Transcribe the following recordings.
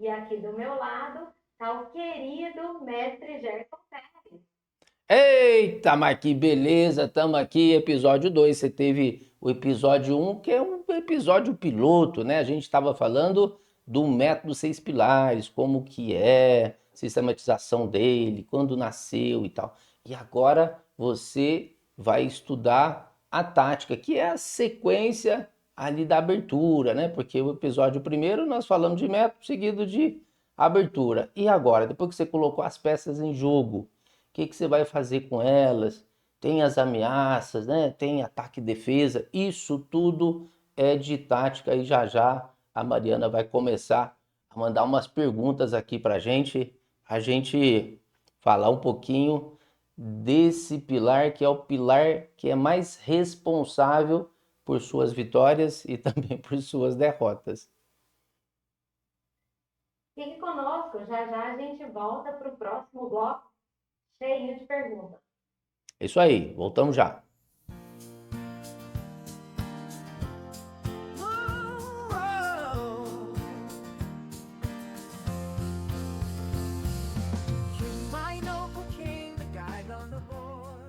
E aqui do meu lado está o querido mestre Gerson Pérez. Eita, mas que beleza, estamos aqui, episódio 2. Você teve o episódio um, que é um episódio piloto, né? A gente estava falando do método Seis Pilares, como que é, sistematização dele, quando nasceu e tal. E agora você vai estudar a tática, que é a sequência ali da abertura, né? Porque o episódio primeiro nós falamos de método, seguido de abertura. E agora, depois que você colocou as peças em jogo, que você vai fazer com elas? Tem as ameaças, né? Tem ataque e defesa. Isso tudo é de tática e já já a Mariana vai começar a mandar umas perguntas aqui para a gente falar um pouquinho desse pilar que é o pilar que é mais responsável por suas vitórias e também por suas derrotas. Fique conosco, já já a gente volta para o próximo bloco cheio de perguntas. É isso aí, voltamos já.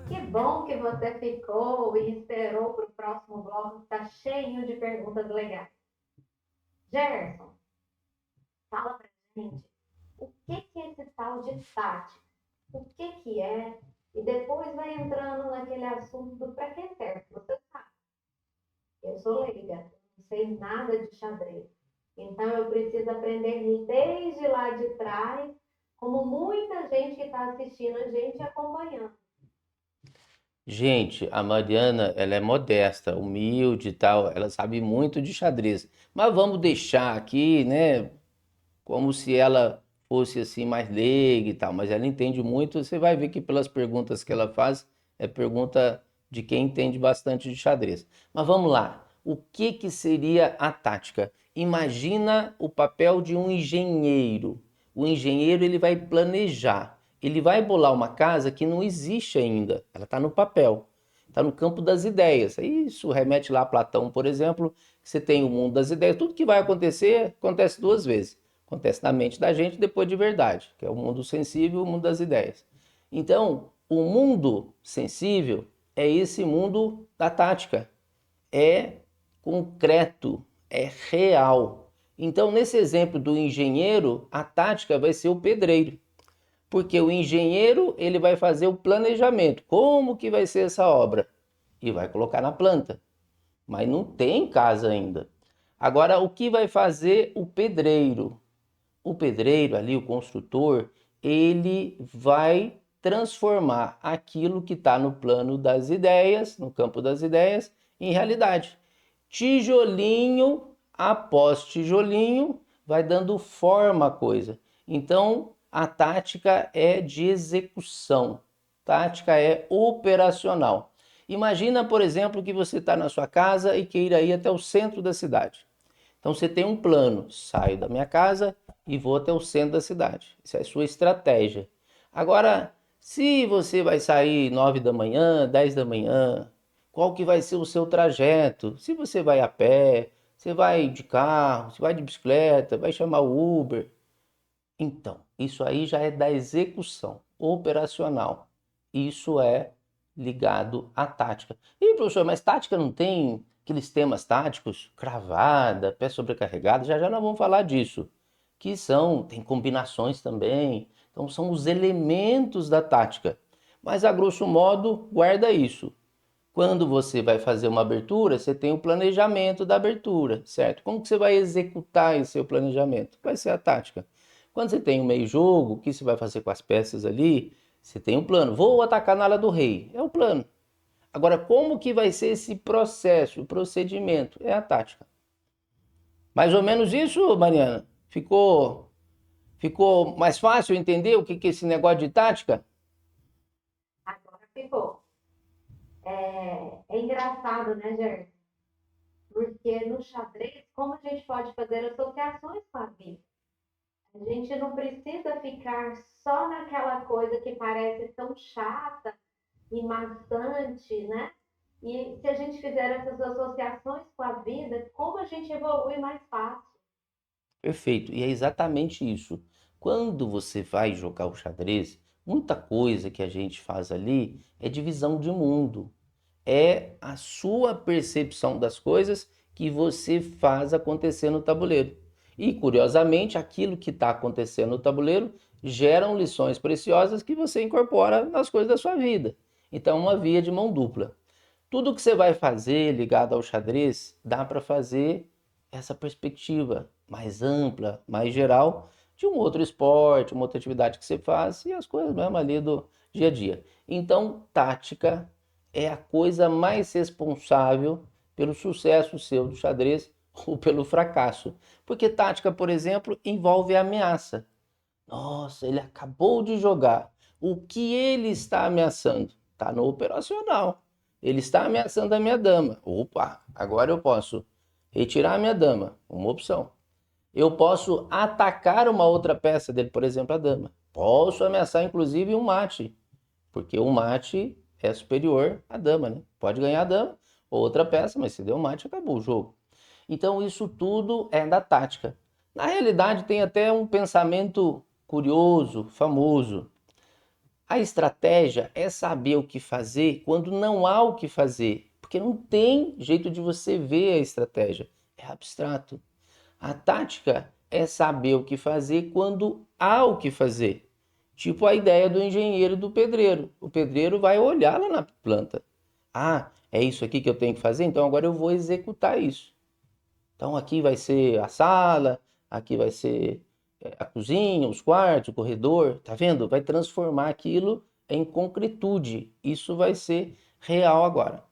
Que bom que você ficou e esperou para o próximo bloco, que está cheio de perguntas legais. Gerson, fala para gente o que é esse tal de tática? O que é? E depois vai entrando naquele assunto do para que serve. Você sabe, eu sou leiga, não sei nada de xadrez. Então eu preciso aprender desde lá de trás, como muita gente que está assistindo a gente acompanhando. Gente, a Mariana, ela é modesta, humilde e tal, ela sabe muito de xadrez. Mas vamos deixar aqui, né, como se ela fosse assim mais leiga e tal, mas ela entende muito, você vai ver que pelas perguntas que ela faz, é pergunta de quem entende bastante de xadrez. Mas vamos lá. O que que seria a tática? Imagina o papel de um engenheiro. O engenheiro ele vai planejar, ele vai bolar uma casa que não existe ainda, ela está no papel, está no campo das ideias. Isso remete lá a Platão, por exemplo, que você tem o mundo das ideias, tudo que vai acontecer acontece duas vezes. Acontece na mente da gente depois de verdade, que é o mundo sensível e o mundo das ideias. Então, o mundo sensível é esse mundo da tática, é concreto, é real. Então, nesse exemplo do engenheiro, a tática vai ser o pedreiro, porque o engenheiro ele vai fazer o planejamento, como que vai ser essa obra e vai colocar na planta, mas não tem casa ainda. Agora, o que vai fazer o pedreiro? O pedreiro ali, o construtor, ele vai transformar aquilo que está no plano das ideias, no campo das ideias, em realidade. Tijolinho após tijolinho, vai dando forma à coisa. Então, a tática é de execução, tática é operacional. Imagina, por exemplo, que você está na sua casa e queira ir até o centro da cidade. Então você tem um plano, saio da minha casa e vou até o centro da cidade. Essa é a sua estratégia. Agora, se você vai sair 9 da manhã, 10 da manhã, qual que vai ser o seu trajeto? Se você vai a pé, você vai de carro, você vai de bicicleta, vai chamar o Uber. Então, isso aí já é da execução operacional. Isso é ligado à tática. E, professor, mas tática não tem aqueles temas táticos? Cravada, pé sobrecarregado, já já nós vamos falar disso. Que são, tem combinações também. Então, são os elementos da tática. Mas, a grosso modo, guarda isso. Quando você vai fazer uma abertura, você tem o planejamento da abertura, certo? Como que você vai executar esse seu planejamento? Vai ser a tática. Quando você tem um meio jogo, o que você vai fazer com as peças ali? Você tem um plano. Vou atacar na ala do rei. É o plano. Agora, como que vai ser esse processo, o procedimento? É a tática. Mais ou menos isso, Mariana? Ficou mais fácil entender o que é esse negócio de tática? Agora ficou. É engraçado, né, Gerson? Porque no xadrez, como a gente pode fazer associações com a vida? A gente não precisa ficar só naquela coisa que parece tão chata e maçante, né? E se a gente fizer essas associações com a vida, como a gente evolui mais fácil. Perfeito. E é exatamente isso. Quando você vai jogar o xadrez, muita coisa que a gente faz ali é divisão de mundo. É a sua percepção das coisas que você faz acontecer no tabuleiro. E, curiosamente, aquilo que está acontecendo no tabuleiro geram lições preciosas que você incorpora nas coisas da sua vida. Então, é uma via de mão dupla. Tudo que você vai fazer ligado ao xadrez, dá para fazer essa perspectiva mais ampla, mais geral, de um outro esporte, uma outra atividade que você faz e as coisas mesmo ali do dia a dia. Então, tática é a coisa mais responsável pelo sucesso seu do xadrez ou pelo fracasso. Porque tática, por exemplo, envolve ameaça. Nossa, ele acabou de jogar. O que ele está ameaçando? Está no operacional. Ele está ameaçando a minha dama. Opa, agora eu posso retirar a minha dama. Uma opção. Eu posso atacar uma outra peça dele, por exemplo, a dama. Posso ameaçar, inclusive, um mate. Porque o mate é superior à dama, né? Pode ganhar a dama, outra peça, mas se deu mate, acabou o jogo. Então, isso tudo é da tática. Na realidade, tem até um pensamento curioso, famoso. A estratégia é saber o que fazer quando não há o que fazer, porque não tem jeito de você ver a estratégia, é abstrato. A tática é saber o que fazer quando há o que fazer. Tipo a ideia do engenheiro e do pedreiro. O pedreiro vai olhar lá na planta. Ah, é isso aqui que eu tenho que fazer, então agora eu vou executar isso. Então aqui vai ser a sala, aqui vai ser a cozinha, os quartos, o corredor, tá vendo? Vai transformar aquilo em concretude. Isso vai ser real agora.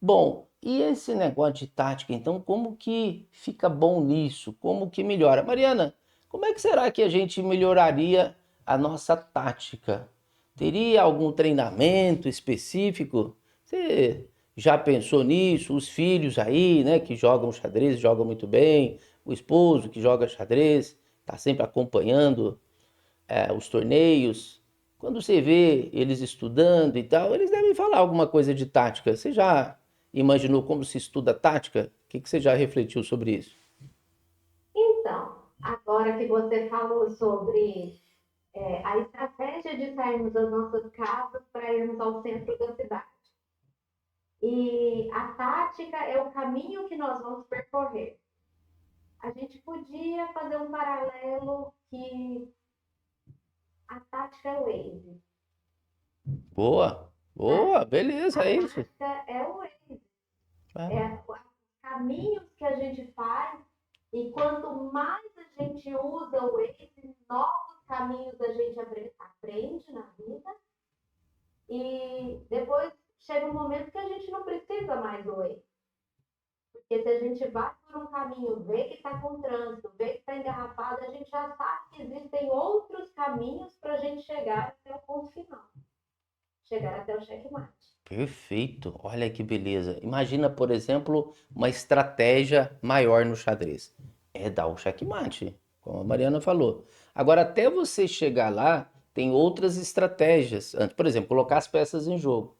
Bom, e esse negócio de tática, então, como que fica bom nisso? Como que melhora? Mariana, como é que será que a gente melhoraria a nossa tática? Teria algum treinamento específico? Você já pensou nisso? Os filhos aí, né, que jogam xadrez, jogam muito bem, o esposo que joga xadrez, está sempre acompanhando os torneios. Quando você vê eles estudando e tal, eles devem falar alguma coisa de tática. Você já imaginou como se estuda tática? O que que você já refletiu sobre isso? Então, agora que você falou sobre a estratégia de sairmos das nossas casas para irmos ao centro da cidade. E a tática é o caminho que nós vamos percorrer. A gente podia fazer um paralelo que a tática é o Waze, Boa, né? boa, beleza, A é isso. tática é o Waze, É, é os caminhos que a gente faz e quanto mais a gente usa o Waze, novos caminhos a gente aprende na vida e depois chega um momento que a gente não precisa mais do Waze. Porque se a gente vai por um caminho, vê que está com trânsito, vê que está engarrafado, a gente já sabe que existem outros caminhos para a gente chegar até o ponto final, chegar até o checkmate. perfeito, olha que beleza. Imagina, por exemplo, uma estratégia maior no xadrez. É dar o checkmate, como a Mariana falou. Agora, até você chegar lá, tem outras estratégias. Por exemplo, colocar as peças em jogo.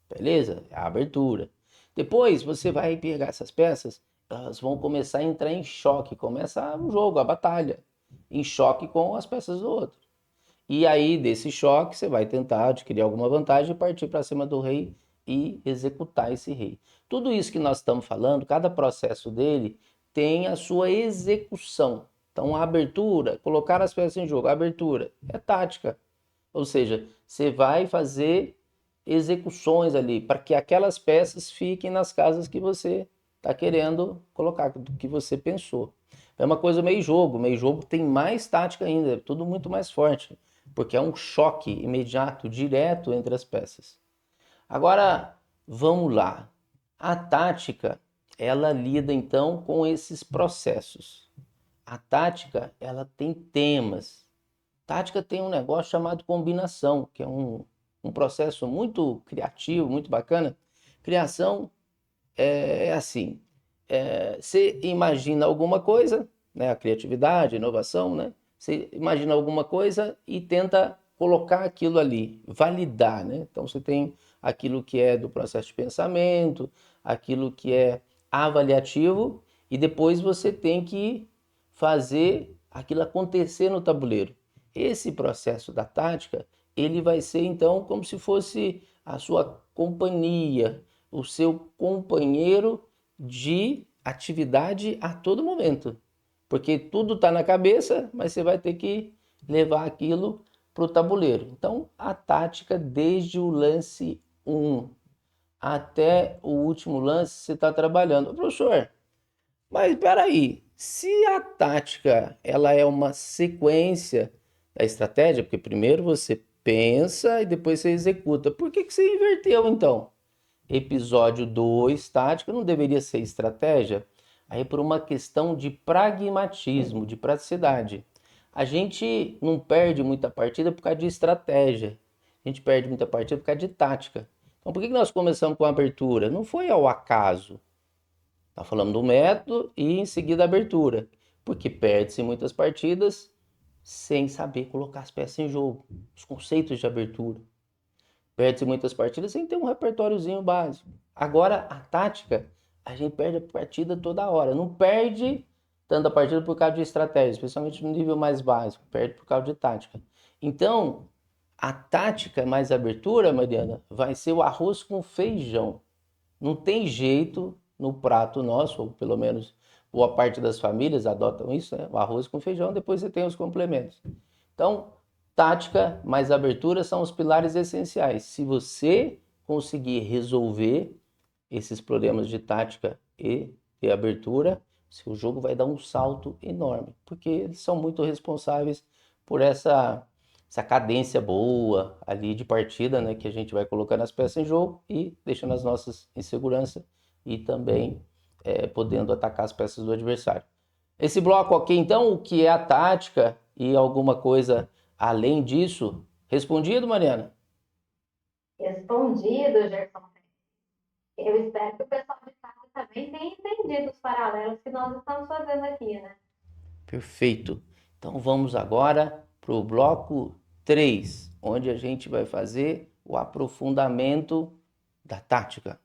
Beleza? É a abertura. Depois você vai pegar essas peças, elas vão começar a entrar em choque. Começa o jogo, a batalha. Em choque com as peças do outro. E aí, desse choque, você vai tentar adquirir alguma vantagem e partir para cima do rei e executar esse rei. Tudo isso que nós estamos falando, cada processo dele tem a sua execução. Então, a abertura, colocar as peças em jogo, a abertura é tática. Ou seja, você vai fazer execuções ali para que aquelas peças fiquem nas casas que você está querendo colocar, do que você pensou. É uma coisa meio jogo tem mais tática ainda, é tudo muito mais forte, porque é um choque imediato, direto entre as peças. Agora, vamos lá. A tática, ela lida então com esses processos. A tática, ela tem temas. Tática tem um negócio chamado combinação, que é um processo muito criativo, muito bacana. Criação é assim, você imagina alguma coisa, né, a criatividade, a inovação, né? Você imagina alguma coisa e tenta colocar aquilo ali, validar, né? Então você tem aquilo que é do processo de pensamento, aquilo que é avaliativo, e depois você tem que fazer aquilo acontecer no tabuleiro. Esse processo da tática, ele vai ser então como se fosse a sua companhia, o seu companheiro de atividade a todo momento. Porque tudo está na cabeça, mas você vai ter que levar aquilo para o tabuleiro. Então, a tática desde o lance 1 até o último lance você está trabalhando. Professor, mas espera aí, se a tática ela é uma sequência da estratégia, porque primeiro você pensa e depois você executa, por que que você inverteu então? Episódio 2, tática, não deveria ser estratégia? Aí por uma questão de pragmatismo, de praticidade. A gente não perde muita partida por causa de estratégia. A gente perde muita partida por causa de tática. Então por que que nós começamos com a abertura? Não foi ao acaso. Nós falamos do método e em seguida a abertura. Porque perde-se muitas partidas sem saber colocar as peças em jogo. Os conceitos de abertura. Perde-se muitas partidas sem ter um repertóriozinho básico. Agora, a tática, a gente perde a partida toda hora. Não perde tanto a partida por causa de estratégia, especialmente no nível mais básico. Perde por causa de tática. Então, a tática mais abertura, Mariana, vai ser o arroz com feijão. Não tem jeito no prato nosso, ou pelo menos boa parte das famílias adotam isso, né? O arroz com feijão, depois você tem os complementos. Então, tática mais abertura são os pilares essenciais. Se você conseguir resolver esses problemas de tática e de abertura, seu jogo vai dar um salto enorme, porque eles são muito responsáveis por essa cadência boa ali de partida, né, que a gente vai colocando as peças em jogo e deixando as nossas em segurança e também podendo atacar as peças do adversário. Esse bloco aqui, então, o que é a tática e alguma coisa além disso? Respondido, Mariana? Respondido, Gerson. Eu espero que o pessoal de casa também tenha entendido os paralelos que nós estamos fazendo aqui, né? Perfeito. Então vamos agora para o bloco 3, onde a gente vai fazer o aprofundamento da tática.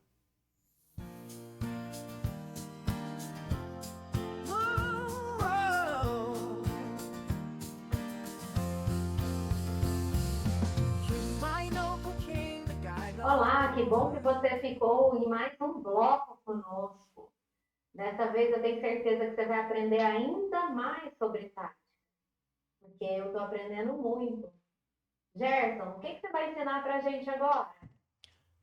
Olá, que bom que você ficou em mais um bloco conosco. Dessa vez eu tenho certeza que você vai aprender ainda mais sobre tática, porque eu estou aprendendo muito. Gerson, o que você vai ensinar para a gente agora?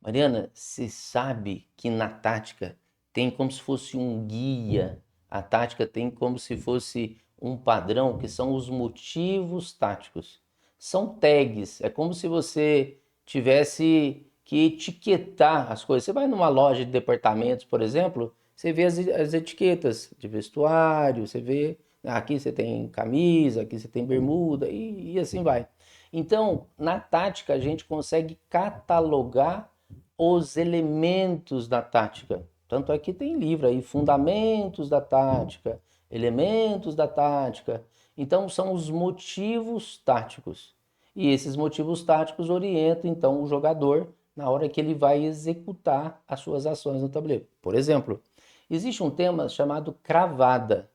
Mariana, você sabe que na tática tem como se fosse um guia, a tática tem como se fosse um padrão, que são os motivos táticos. São tags, é como se você tivesse que etiquetar as coisas. Você vai numa loja de departamentos, por exemplo, você vê as etiquetas de vestuário, você vê, aqui você tem camisa, aqui você tem bermuda e assim vai. Então, na tática, a gente consegue catalogar os elementos da tática. Tanto é que tem livro aí, Fundamentos da Tática, Elementos da Tática. Então, são os motivos táticos. E esses motivos táticos orientam, então, o jogador na hora que ele vai executar as suas ações no tabuleiro. Por exemplo, existe um tema chamado cravada.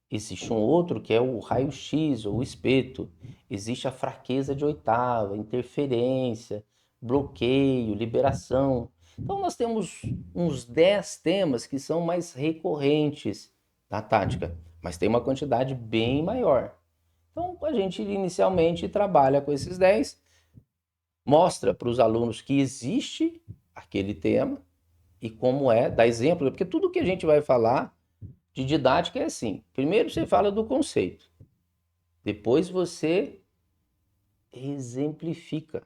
Existe um outro que é o raio-x ou o espeto. Existe a fraqueza de oitava, interferência, bloqueio, liberação. Então nós temos uns 10 temas que são mais recorrentes na tática, mas tem uma quantidade bem maior. Então a gente inicialmente trabalha com esses 10, mostra para os alunos que existe aquele tema e como é, dá exemplo, porque tudo que a gente vai falar de didática é assim: primeiro você fala do conceito, depois você exemplifica.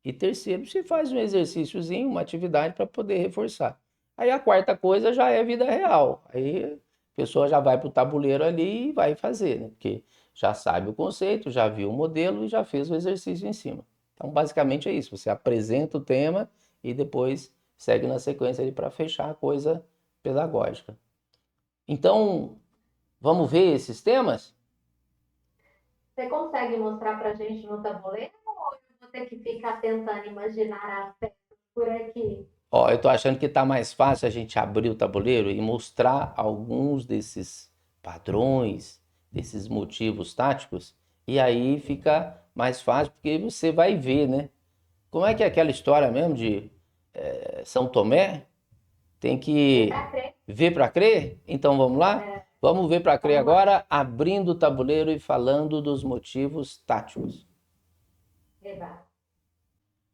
E terceiro, você faz um exercíciozinho, uma atividade para poder reforçar. Aí a quarta coisa já é vida real. Aí a pessoa já vai para o tabuleiro ali e vai fazer, né? Porque já sabe o conceito, já viu o modelo e já fez o exercício em cima. Então, basicamente é isso. Você apresenta o tema e depois segue na sequência ali para fechar a coisa pedagógica. Então, vamos ver esses temas? Você consegue mostrar para a gente no tabuleiro ou eu vou ter que ficar tentando imaginar as peças por aqui? Ó, eu tô achando que tá mais fácil a gente abrir o tabuleiro e mostrar alguns desses padrões, desses motivos táticos, e aí fica mais fácil, porque você vai ver, né? Como é que é aquela história mesmo de São Tomé? Tem Vem que pra crer. ver para crer? Então vamos lá? É, Vamos ver para crer vamos lá. agora, abrindo o tabuleiro e falando dos motivos táticos. Eba.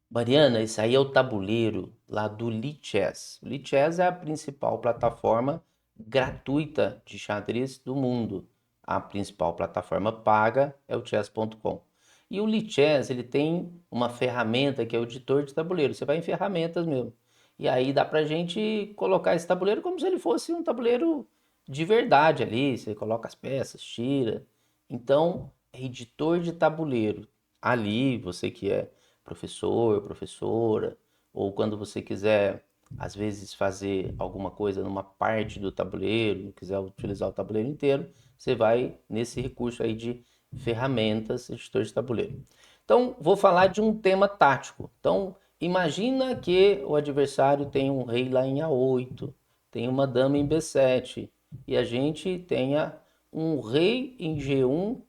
Mariana, esse aí é o tabuleiro lá do Lichess. O Lichess é a principal plataforma gratuita de xadrez do mundo. A principal plataforma paga é o chess.com. E o Lichess, ele tem uma ferramenta que é o editor de tabuleiro. Você vai em ferramentas mesmo. E aí dá pra gente colocar esse tabuleiro como se ele fosse um tabuleiro de verdade ali. Você coloca as peças, tira. Então, é editor de tabuleiro. Ali, você que é professor, professora, ou quando você quiser, às vezes, fazer alguma coisa numa parte do tabuleiro, não quiser utilizar o tabuleiro inteiro, você vai nesse recurso aí de ferramentas, editor de tabuleiro. Então, vou falar de um tema tático. Então, imagina que o adversário tem um rei lá em A8, tem uma dama em B7, e a gente tenha um rei em G1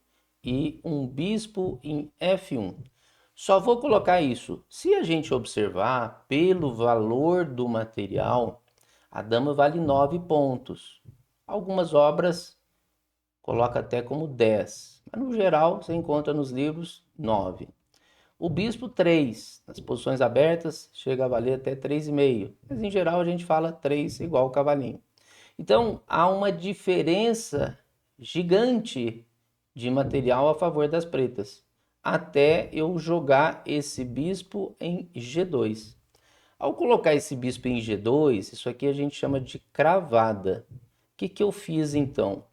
e um bispo em F1. Só vou colocar isso. Se a gente observar pelo valor do material, a dama vale 9 pontos. Algumas obras coloca até como 10, mas no geral você encontra nos livros 9. O bispo 3, nas posições abertas chega a valer até 3,5, mas em geral a gente fala 3 igual o cavalinho. Então há uma diferença gigante de material a favor das pretas, até eu jogar esse bispo em G2. Ao colocar esse bispo em G2, isso aqui a gente chama de cravada. O que que eu fiz então?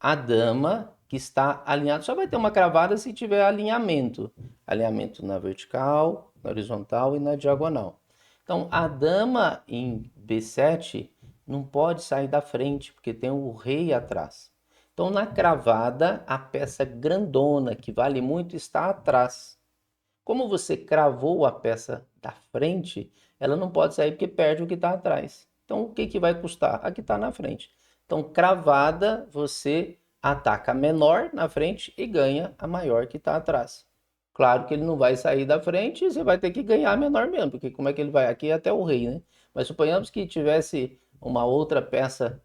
A dama que está alinhada, só vai ter uma cravada se tiver alinhamento. Alinhamento na vertical, na horizontal e na diagonal. Então, a dama em B7 não pode sair da frente, porque tem o rei atrás. Então, na cravada, a peça grandona, que vale muito, está atrás. Como você cravou a peça da frente, ela não pode sair porque perde o que está atrás. Então, o que que vai custar? A que está na frente. Então, cravada, você ataca a menor na frente e ganha a maior que está atrás. Claro que ele não vai sair da frente e você vai ter que ganhar a menor mesmo, porque como é que ele vai? Aqui é até o rei, né? Mas suponhamos que tivesse uma outra peça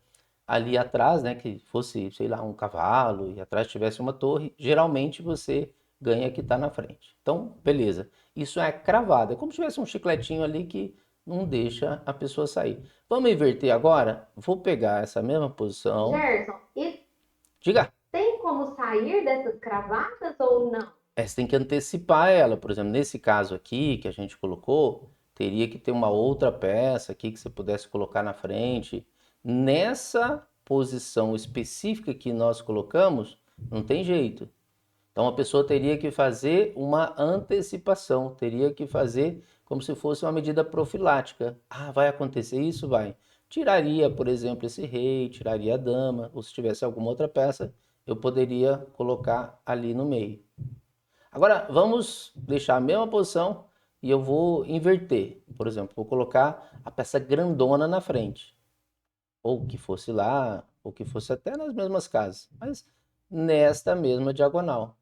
ali atrás, né, que fosse, sei lá, um cavalo e atrás tivesse uma torre, geralmente você ganha que está na frente. Então, beleza. Isso é cravado. É como se tivesse um chicletinho ali que não deixa a pessoa sair. Vamos inverter agora? Vou pegar essa mesma posição. Gerson, e Diga. tem como sair dessas cravatas ou não? Você tem que antecipar ela. Por exemplo, nesse caso aqui que a gente colocou, teria que ter uma outra peça aqui que você pudesse colocar na frente. Nessa posição específica que nós colocamos, não tem jeito. Então a pessoa teria que fazer uma antecipação, teria que fazer como se fosse uma medida profilática. Ah, vai acontecer isso? Vai. Tiraria, por exemplo, esse rei, tiraria a dama, ou se tivesse alguma outra peça, eu poderia colocar ali no meio. Agora vamos deixar a mesma posição e eu vou inverter. Por exemplo, vou colocar a peça grandona na frente, ou que fosse lá, ou que fosse até nas mesmas casas, mas nesta mesma diagonal.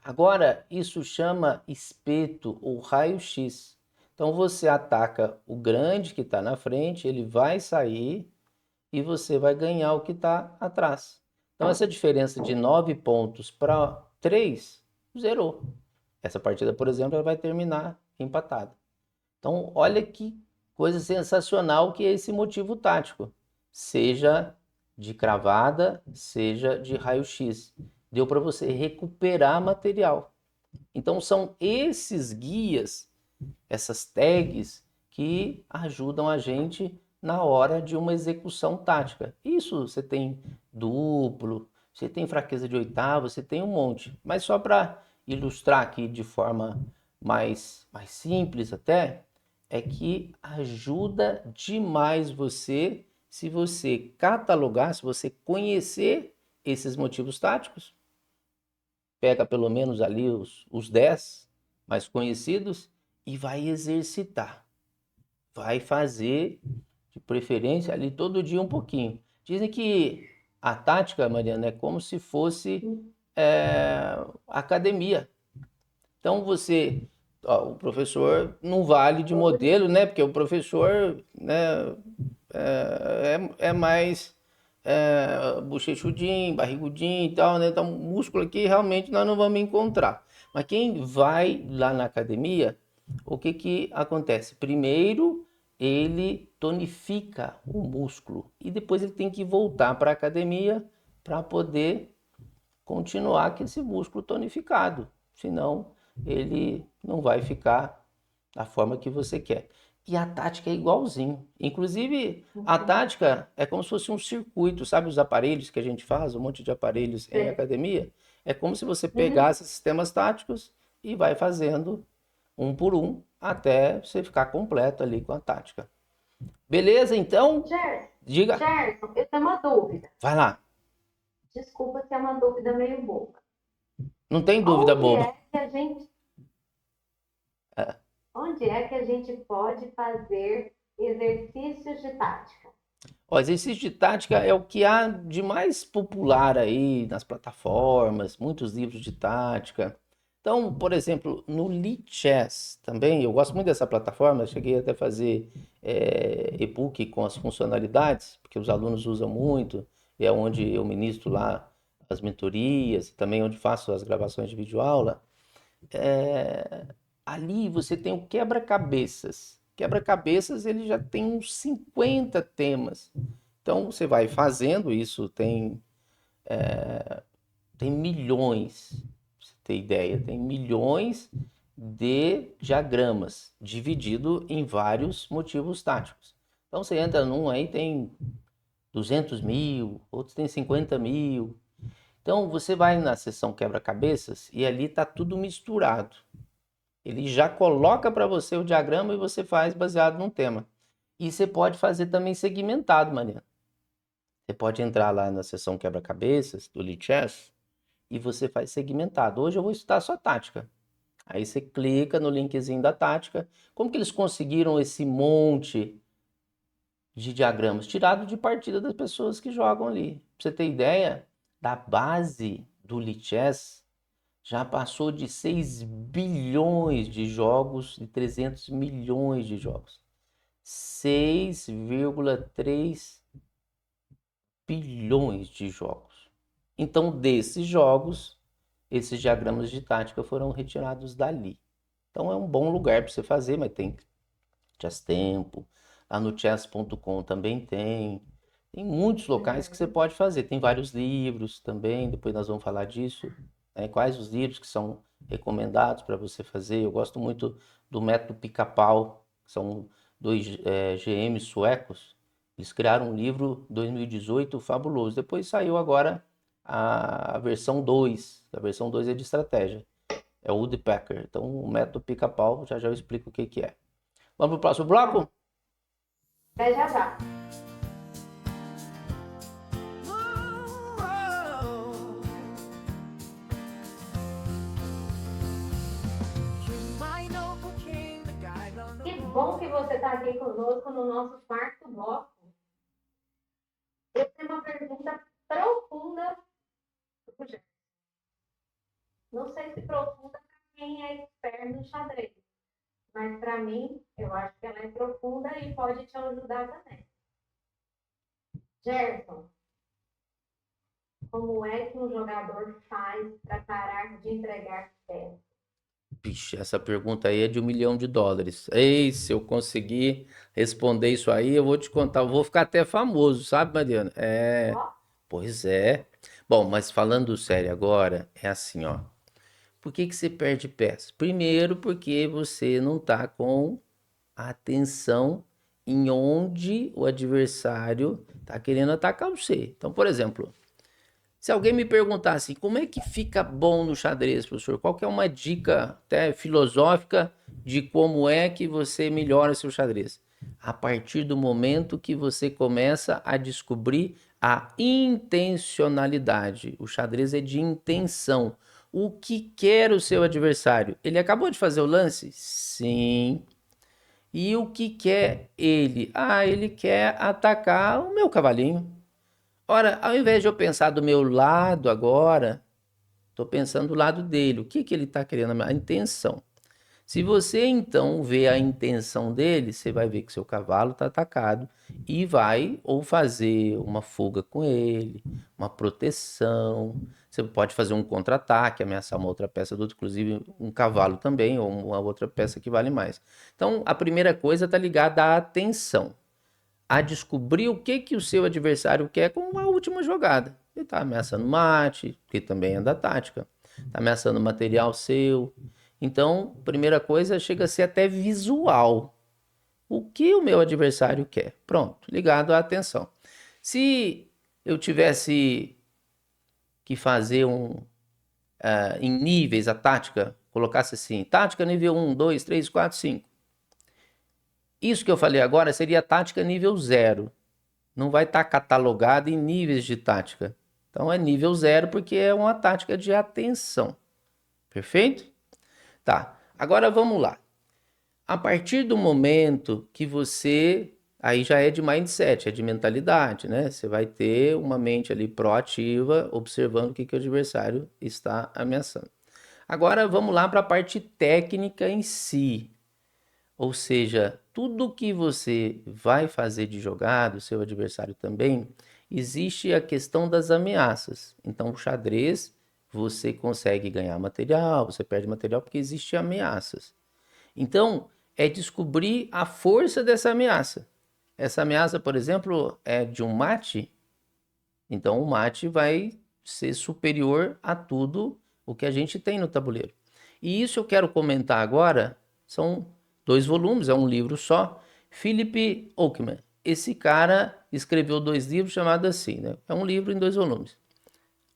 Agora, isso chama espeto ou raio-x. Então, você ataca o grande que está na frente, ele vai sair e você vai ganhar o que está atrás. Então, essa diferença de 9 pontos para 3 zerou. Essa partida, por exemplo, ela vai terminar empatada. Então, olha que coisa sensacional que é esse motivo tático. Seja de cravada, seja de raio-x. Deu para você recuperar material. Então, são esses guias, essas tags, que ajudam a gente na hora de uma execução tática. Isso você tem duplo, você tem fraqueza de oitava, você tem um monte. Mas só para ilustrar aqui de forma mais simples até, é que ajuda demais você se você catalogar, se você conhecer esses motivos táticos, pega pelo menos ali os 10 mais conhecidos e vai exercitar. Vai fazer, de preferência, ali todo dia um pouquinho. Dizem que A tática, Mariana, é como se fosse academia. Então o professor não vale de modelo, né? Porque o professor, né, é mais bochechudinho, barrigudinho e tal, né? Então, músculo aqui realmente nós não vamos encontrar. Mas quem vai lá na academia, o que que acontece? Primeiro, ele tonifica o músculo e depois ele tem que voltar para a academia para poder continuar com esse músculo tonificado. Senão, ele não vai ficar da forma que você quer. E a tática é igualzinho. Inclusive, a tática é como se fosse um circuito, sabe os aparelhos que a gente faz, um monte de aparelhos em academia? É como se você pegasse sistemas táticos e vai fazendo um por um até você ficar completo ali com a tática. Beleza, então? Diga. Gerson, eu tenho uma dúvida. Vai lá. Desculpa se é uma dúvida meio boba. Não tem dúvida Onde boba. é que a gente, onde é que a gente pode fazer exercícios de tática? O exercício de tática é o que há de mais popular aí nas plataformas, muitos livros de tática. Então, por exemplo, no Lichess também, eu gosto muito dessa plataforma, cheguei até a fazer e-book com as funcionalidades, porque os alunos usam muito, e é onde eu ministro lá as mentorias, também onde faço as gravações de videoaula. Ali você tem o quebra-cabeças. Quebra-cabeças ele já tem uns 50 temas. Então você vai fazendo isso, tem milhões, pra você ter ideia, tem milhões de diagramas dividido em vários motivos táticos. Então você entra num aí tem 200 mil, outros tem 50 mil. Então você vai na seção quebra-cabeças e ali está tudo misturado. Ele já coloca para você o diagrama e você faz baseado num tema. E você pode fazer também segmentado, Mariana. Você pode entrar lá na seção quebra-cabeças do Lichess e você faz segmentado. Hoje eu vou estudar só tática. Aí você clica no linkzinho da tática. Como que eles conseguiram esse monte de diagramas? Tirado de partida das pessoas que jogam ali. Pra você ter ideia, da base do Lichess já passou de 6 bilhões de jogos e 300 milhões de jogos. 6,3 bilhões de jogos. Então, desses jogos, esses diagramas de tática foram retirados dali. Então, é um bom lugar para você fazer, mas tem Chess Tempo, lá no chess.com também tem. Tem muitos locais que você pode fazer. Tem vários livros também, depois nós vamos falar disso. Né? Quais os livros que são recomendados para você fazer. Eu gosto muito do método Pica-Pau, que são dois GMs suecos. Eles criaram um livro 2018 fabuloso. Depois saiu agora a versão 2. A versão 2 é de estratégia. É o Woodpecker. Então, o método Pica-Pau, já já eu explico o que que é. Vamos pro próximo bloco? Até já já. Que bom que você está aqui conosco no nosso quarto bloco. Eu tenho uma pergunta profunda. Não sei se profunda para quem é expert no xadrez, mas para mim, eu acho que ela é profunda e pode te ajudar também. Gerson, como é que um jogador faz para parar de entregar peças? Vixe, essa pergunta aí é de US$ 1 milhão. Ei, se eu conseguir responder isso aí, eu vou te contar, eu vou ficar até famoso, sabe, Mariana? Ó, Pois é. Bom, mas falando sério agora, é assim, ó. Por que que você perde peças? Primeiro, porque você não tá com a atenção em onde o adversário tá querendo atacar você. Então, por exemplo, se alguém me perguntar assim, como é que fica bom no xadrez, professor? Qual que é uma dica até filosófica de como é que você melhora seu xadrez? A partir do momento que você começa a descobrir a intencionalidade. O xadrez é de intenção. O que quer o seu adversário? Ele acabou de fazer o lance? Sim. E o que quer ele? Ah, ele quer atacar o meu cavalinho. Ora, ao invés de eu pensar do meu lado agora, estou pensando do lado dele. O que que ele está querendo? A intenção. Se você então vê a intenção dele, você vai ver que seu cavalo está atacado e vai ou fazer uma fuga com ele, uma proteção. Você pode fazer um contra-ataque, ameaçar uma outra peça do outro, inclusive um cavalo também, ou uma outra peça que vale mais. Então, a primeira coisa está ligada à atenção, a descobrir o que que o seu adversário quer com a última jogada. Ele está ameaçando mate, que também é da tática. Está ameaçando material seu. Então, primeira coisa, chega a ser até visual. O que o meu adversário quer? Pronto, ligado à atenção. Se eu tivesse que fazer em níveis a tática, colocasse assim, tática nível 1, 2, 3, 4, 5. Isso que eu falei agora seria tática nível 0. Não vai estar catalogado em níveis de tática. Então é nível 0 porque é uma tática de atenção. Perfeito? Tá. Agora vamos lá. A partir do momento que você, aí já é de mindset, é de mentalidade, né? Você vai ter uma mente ali proativa, observando o que que o adversário está ameaçando. Agora vamos lá para a parte técnica em si. Ou seja, tudo que você vai fazer de jogada, o seu adversário também, existe a questão das ameaças. Então, o xadrez, você consegue ganhar material, você perde material porque existem ameaças. Então, é descobrir a força dessa ameaça. Essa ameaça, por exemplo, é de um mate, então o mate vai ser superior a tudo o que a gente tem no tabuleiro. E isso eu quero comentar agora, são 2 volumes, é um livro só. Philip Oakman, esse cara escreveu 2 livros chamados assim, né? É um livro em 2 volumes.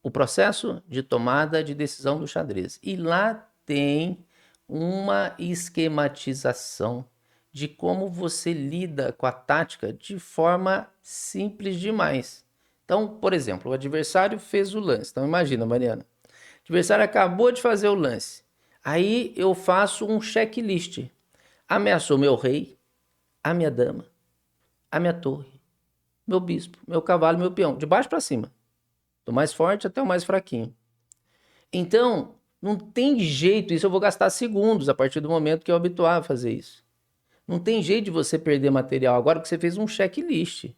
O processo de tomada de decisão do xadrez. E lá tem uma esquematização de como você lida com a tática de forma simples demais. Então, por exemplo, o adversário fez o lance. Então, imagina, Mariana. O adversário acabou de fazer o lance. Aí eu faço um checklist. Ameaçou meu rei, a minha dama, a minha torre, meu bispo, meu cavalo, meu peão, de baixo para cima. Do mais forte até o mais fraquinho. Então, não tem jeito, isso eu vou gastar segundos a partir do momento que eu habituar a fazer isso. Não tem jeito de você perder material agora que você fez um checklist.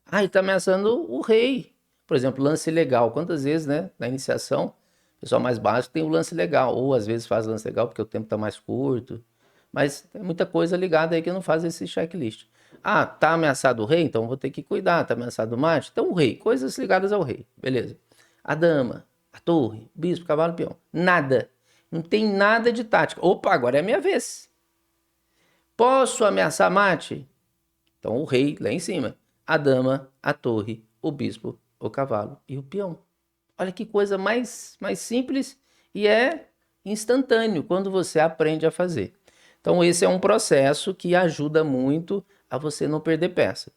Ah, ele está ameaçando o rei. Por exemplo, lance legal. Quantas vezes, né, na iniciação, o pessoal mais básico tem o lance legal. Ou às vezes faz lance legal porque o tempo está mais curto. Mas tem muita coisa ligada aí que não faz esse checklist. Ah, tá ameaçado o rei? Então vou ter que cuidar. Tá ameaçado o mate? Então o rei. Coisas ligadas ao rei. Beleza. A dama, a torre, o bispo, o cavalo, o peão. Nada. Não tem nada de tática. Opa, agora é a minha vez. Posso ameaçar mate? Então o rei lá em cima. A dama, a torre, o bispo, o cavalo e o peão. Olha que coisa mais simples e é instantâneo quando você aprende a fazer. Então esse é um processo que ajuda muito a você não perder peça.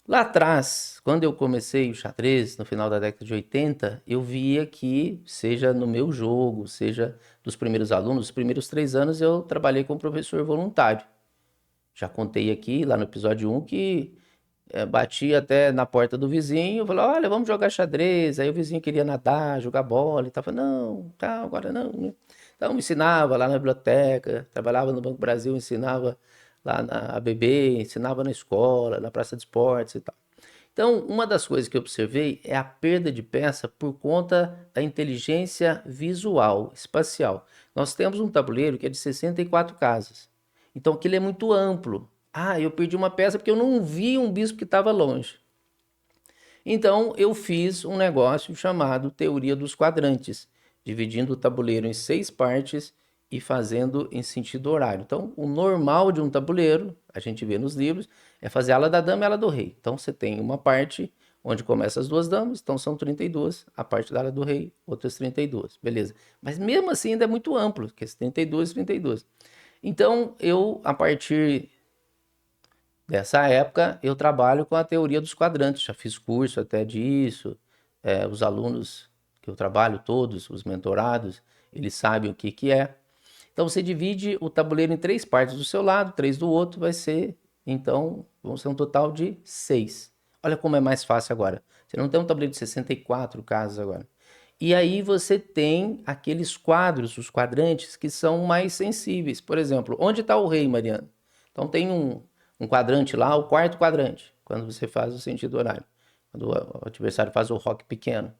Lá atrás, quando eu comecei o xadrez, no final da década de 80, eu via que, seja no meu jogo, seja dos primeiros alunos, os primeiros 3 anos eu trabalhei como professor voluntário. Já contei aqui, lá no episódio 1, que bati até na porta do vizinho, falei, olha, vamos jogar xadrez. Aí o vizinho queria nadar, jogar bola e tal. Falei, não, tá, agora não, né? Então me ensinava lá na biblioteca, trabalhava no Banco do Brasil, ensinava lá na ABB, ensinava na escola, na praça de esportes e tal. Então, uma das coisas que eu observei é a perda de peça por conta da inteligência visual, espacial. Nós temos um tabuleiro que é de 64 casas. Então, aquilo é muito amplo. Ah, eu perdi uma peça porque eu não vi um bispo que estava longe. Então, eu fiz um negócio chamado Teoria dos Quadrantes, dividindo o tabuleiro em 6 partes e fazendo em sentido horário. Então, o normal de um tabuleiro, a gente vê nos livros, é fazer a ala da dama e a ala do rei. Então, você tem uma parte onde começa as 2 damas, então são 32, a parte da ala do rei, outras 32, beleza. Mas mesmo assim ainda é muito amplo, que é 32 e 32. Então, eu, a partir dessa época, eu trabalho com a teoria dos quadrantes, já fiz curso até disso, os alunos que eu trabalho todos, os mentorados, eles sabem o que que é. Então você divide o tabuleiro em 3 partes do seu lado, 3 do outro, vai ser, então, vão ser um total de 6. Olha como é mais fácil agora. Você não tem um tabuleiro de 64 casas agora. E aí você tem aqueles quadros, os quadrantes, que são mais sensíveis. Por exemplo, onde está o rei, Mariana? Então tem um quadrante lá, o quarto quadrante, quando você faz o sentido horário. Quando o adversário faz o roque pequeno.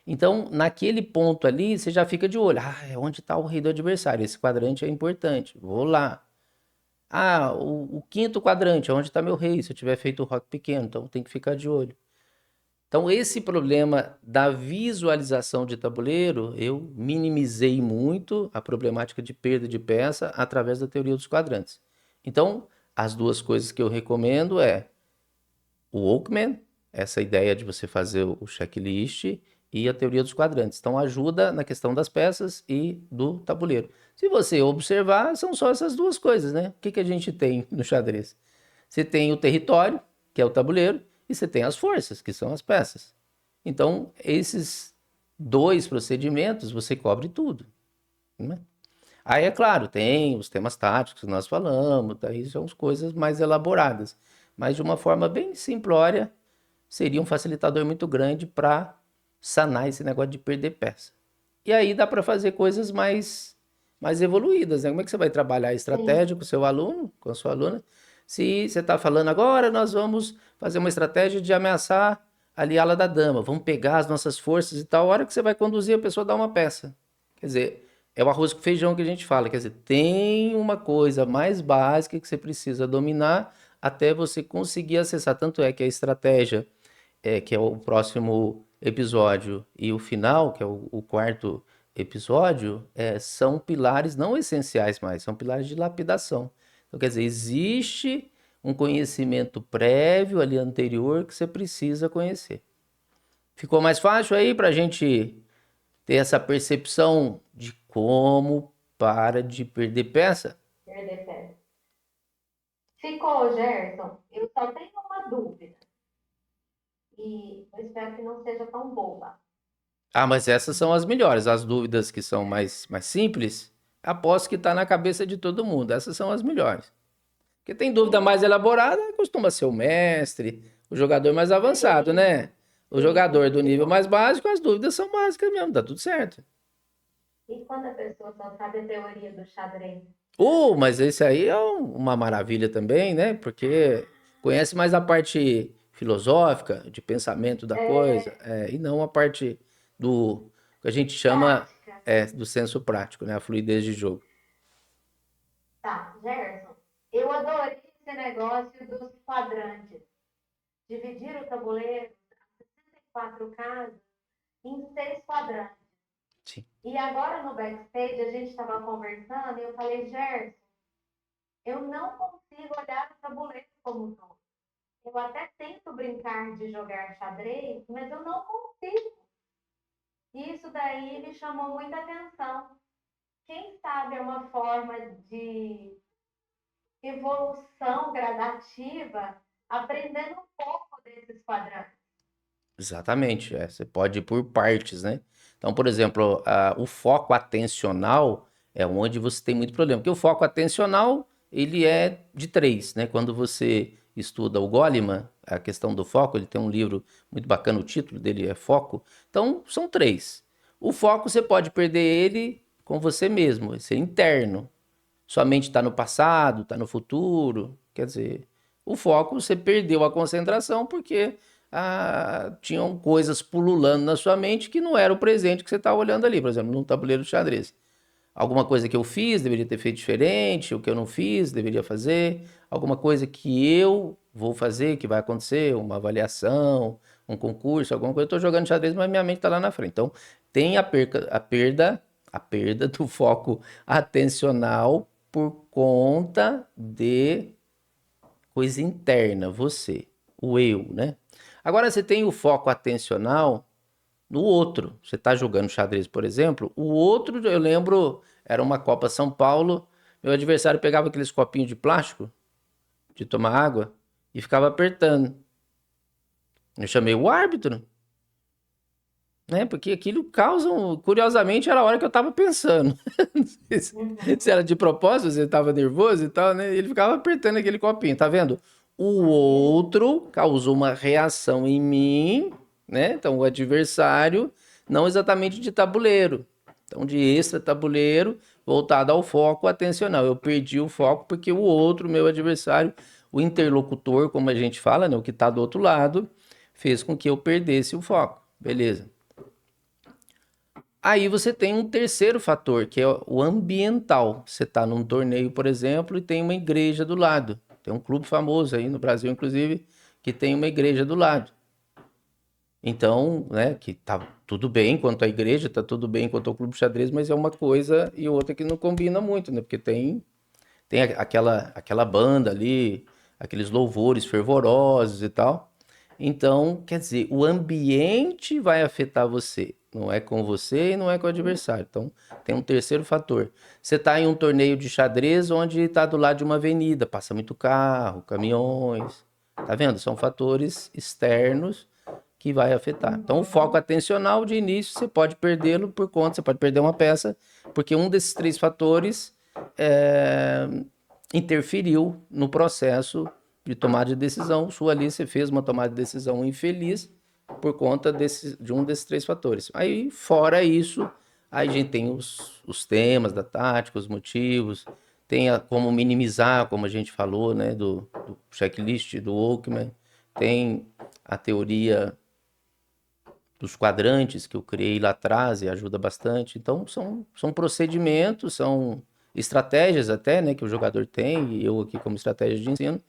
Então, naquele ponto ali, você já fica de olho. Ah, é onde está o rei do adversário. Esse quadrante é importante. Vou lá. Ah, o quinto quadrante, onde está meu rei? Se eu tiver feito o roque pequeno, então tem que ficar de olho. Então, esse problema da visualização de tabuleiro, eu minimizei muito a problemática de perda de peça através da teoria dos quadrantes. Então, as duas coisas que eu recomendo é o Walkman, essa ideia de você fazer o checklist e a teoria dos quadrantes. Então, ajuda na questão das peças e do tabuleiro. Se você observar, são só essas duas coisas, né? O que que a gente tem no xadrez? Você tem o território, que é o tabuleiro, e você tem as forças, que são as peças. Então, esses dois procedimentos, você cobre tudo, né? Aí, é claro, tem os temas táticos que nós falamos, daí são as coisas mais elaboradas. Mas de uma forma bem simplória, seria um facilitador muito grande para sanar esse negócio de perder peça. E aí dá para fazer coisas mais evoluídas, né? Como é que você vai trabalhar a estratégia Sim. com o seu aluno, com a sua aluna? Se você está falando agora, nós vamos fazer uma estratégia de ameaçar ali a ala da dama, vamos pegar as nossas forças e tal. A hora que você vai conduzir, a pessoa dá uma peça. Quer dizer, é o arroz com feijão que a gente fala. Quer dizer, tem uma coisa mais básica que você precisa dominar até você conseguir acessar. Tanto é que a estratégia, que é o próximo episódio, e o final, que é o quarto episódio, são pilares não essenciais mais, são pilares de lapidação. Então, quer dizer, existe um conhecimento prévio ali anterior que você precisa conhecer. Ficou mais fácil aí para a gente ter essa percepção de como para de perder peça? Perder peça. Ficou, Gerson. Eu só tenho uma dúvida. E eu espero que não seja tão boba. Ah, mas essas são as melhores. As dúvidas que são mais simples, aposto que está na cabeça de todo mundo. Essas são as melhores. Porque tem dúvida mais Então, elaborada, costuma ser o mestre, o jogador mais avançado, sim, né? O sim. jogador do nível mais básico, as dúvidas são básicas mesmo, tá tudo certo. E quando a pessoa só sabe a teoria do xadrez? Mas esse aí é uma maravilha também, né? Porque conhece mais a parte filosófica, de pensamento da coisa, É, e não a parte do que a gente chama prática. do senso prático, né? A fluidez de jogo. Tá, Gerson. Eu adorei esse negócio dos quadrantes. Dividir o tabuleiro, 64 casas, em 6 quadrantes. Sim. E agora no backstage a gente estava conversando e eu falei, Gerson, eu não consigo olhar o tabuleiro como um todo. Eu até tento brincar de jogar xadrez, mas eu não consigo. E isso daí me chamou muita atenção. Quem sabe é uma forma de evolução gradativa, aprendendo um pouco desses quadrantes. Exatamente, você pode ir por partes, né? Então, por exemplo, o foco atencional é onde você tem muito problema, porque o foco atencional, ele é de três, né? Quando você estuda o Goleman, a questão do foco, ele tem um livro muito bacana, o título dele é Foco, então são três. O foco você pode perder ele com você mesmo, esse é interno. Sua mente está no passado, está no futuro. Quer dizer, o foco você perdeu a concentração porque tinham coisas pululando na sua mente que não era o presente que você está olhando ali, por exemplo, num tabuleiro de xadrez. Alguma coisa que eu fiz, deveria ter feito diferente, o que eu não fiz, deveria fazer, alguma coisa que eu vou fazer, que vai acontecer, uma avaliação, um concurso, alguma coisa. Eu estou jogando xadrez, mas minha mente está lá na frente. Então, tem a perda do foco atencional por conta de coisa interna, você, o eu, né? Agora você tem o foco atencional no outro. Você está jogando xadrez, por exemplo, o outro, eu lembro, era uma Copa São Paulo, meu adversário pegava aqueles copinhos de plástico de tomar água e ficava apertando. Eu chamei o árbitro, né? Porque aquilo causa, curiosamente, era a hora que eu tava pensando. Não sei se Uhum. era de propósito, você tava nervoso e tal, né? Ele ficava apertando aquele copinho, tá vendo? O Entendi. outro causou uma reação em mim né? Então, o adversário, não exatamente de tabuleiro. Então, de extra tabuleiro, voltado ao foco atencional. Eu perdi o foco porque o outro, meu adversário, o interlocutor, como a gente fala, né? O que está do outro lado, fez com que eu perdesse o foco. Beleza. Aí você tem um terceiro fator, que é o ambiental. Você está num torneio, por exemplo, e tem uma igreja do lado. Tem um clube famoso aí no Brasil, inclusive, que tem uma igreja do lado. Então, né, que tá tudo bem quanto à igreja, tá tudo bem quanto ao clube de xadrez, mas é uma coisa e outra que não combina muito, né? Porque tem aquela banda ali, aqueles louvores fervorosos e tal. Então, quer dizer, o ambiente vai afetar você. Não é com você e não é com o adversário. Então, tem um terceiro fator. Você está em um torneio de xadrez onde está do lado de uma avenida, passa muito carro, caminhões. Tá vendo? São fatores externos que vai afetar. Então, o foco atencional de início, você pode perdê-lo por conta, você pode perder uma peça, porque um desses três fatores interferiu no processo de tomada de decisão. Sua ali, você fez uma tomada de decisão infeliz por conta de um desses três fatores. Aí, fora isso, aí a gente tem os temas da tática, os motivos, tem como minimizar, como a gente falou, né, do checklist do Oakman, tem a teoria dos quadrantes que eu criei lá atrás e ajuda bastante. Então, são procedimentos, são estratégias até, né, que o jogador tem, e eu aqui como estratégia de ensino,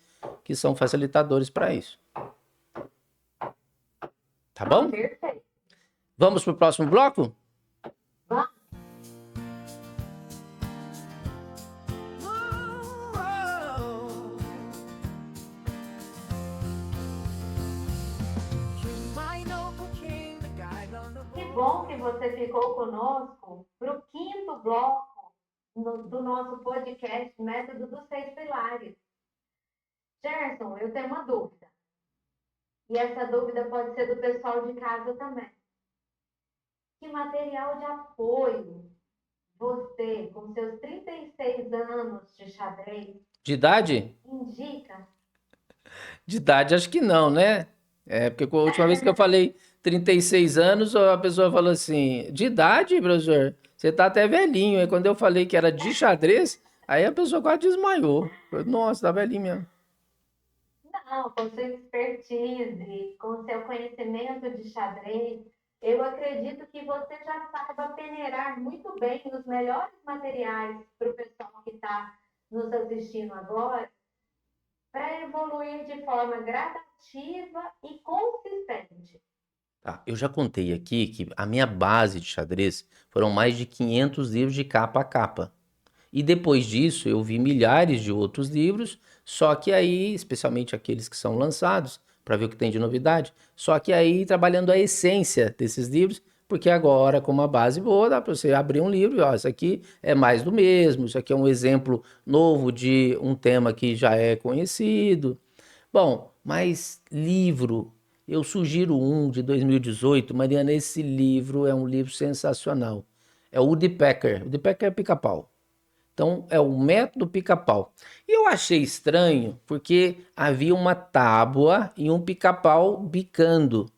que são facilitadores para isso. Tá bom? Perfeito. Vamos para o próximo bloco? Vamos. Que bom que você ficou conosco para o quinto bloco do nosso podcast Método dos Seis Pilares. Gerson, eu tenho uma dúvida. E essa dúvida pode ser do pessoal de casa também. Que material de apoio você, com seus 36 anos de xadrez, De idade? indica? De idade, acho que não, né? É, porque a última vez que eu falei 36 anos, a pessoa falou assim: de idade, professor? Você tá até velhinho. Aí quando eu falei que era de xadrez, aí a pessoa quase desmaiou. Nossa, tá velhinho mesmo. Não, com sua expertise, com seu conhecimento de xadrez, eu acredito que você já saiba peneirar muito bem os melhores materiais para o pessoal que está nos assistindo agora, para evoluir de forma gradativa e consistente. Tá, eu já contei aqui que a minha base de xadrez foram mais de 500 livros de capa a capa. E depois disso eu vi milhares de outros livros, só que aí, especialmente aqueles que são lançados, para ver o que tem de novidade, só que aí trabalhando a essência desses livros, porque agora com uma base boa dá para você abrir um livro e ó, isso aqui é mais do mesmo, isso aqui é um exemplo novo de um tema que já é conhecido. Bom, mas livro, eu sugiro um de 2018, Mariana, esse livro é um livro sensacional. É o Woodpecker. Woodpecker é pica-pau. Então, é o método pica-pau. E eu achei estranho porque havia uma tábua e um pica-pau bicando.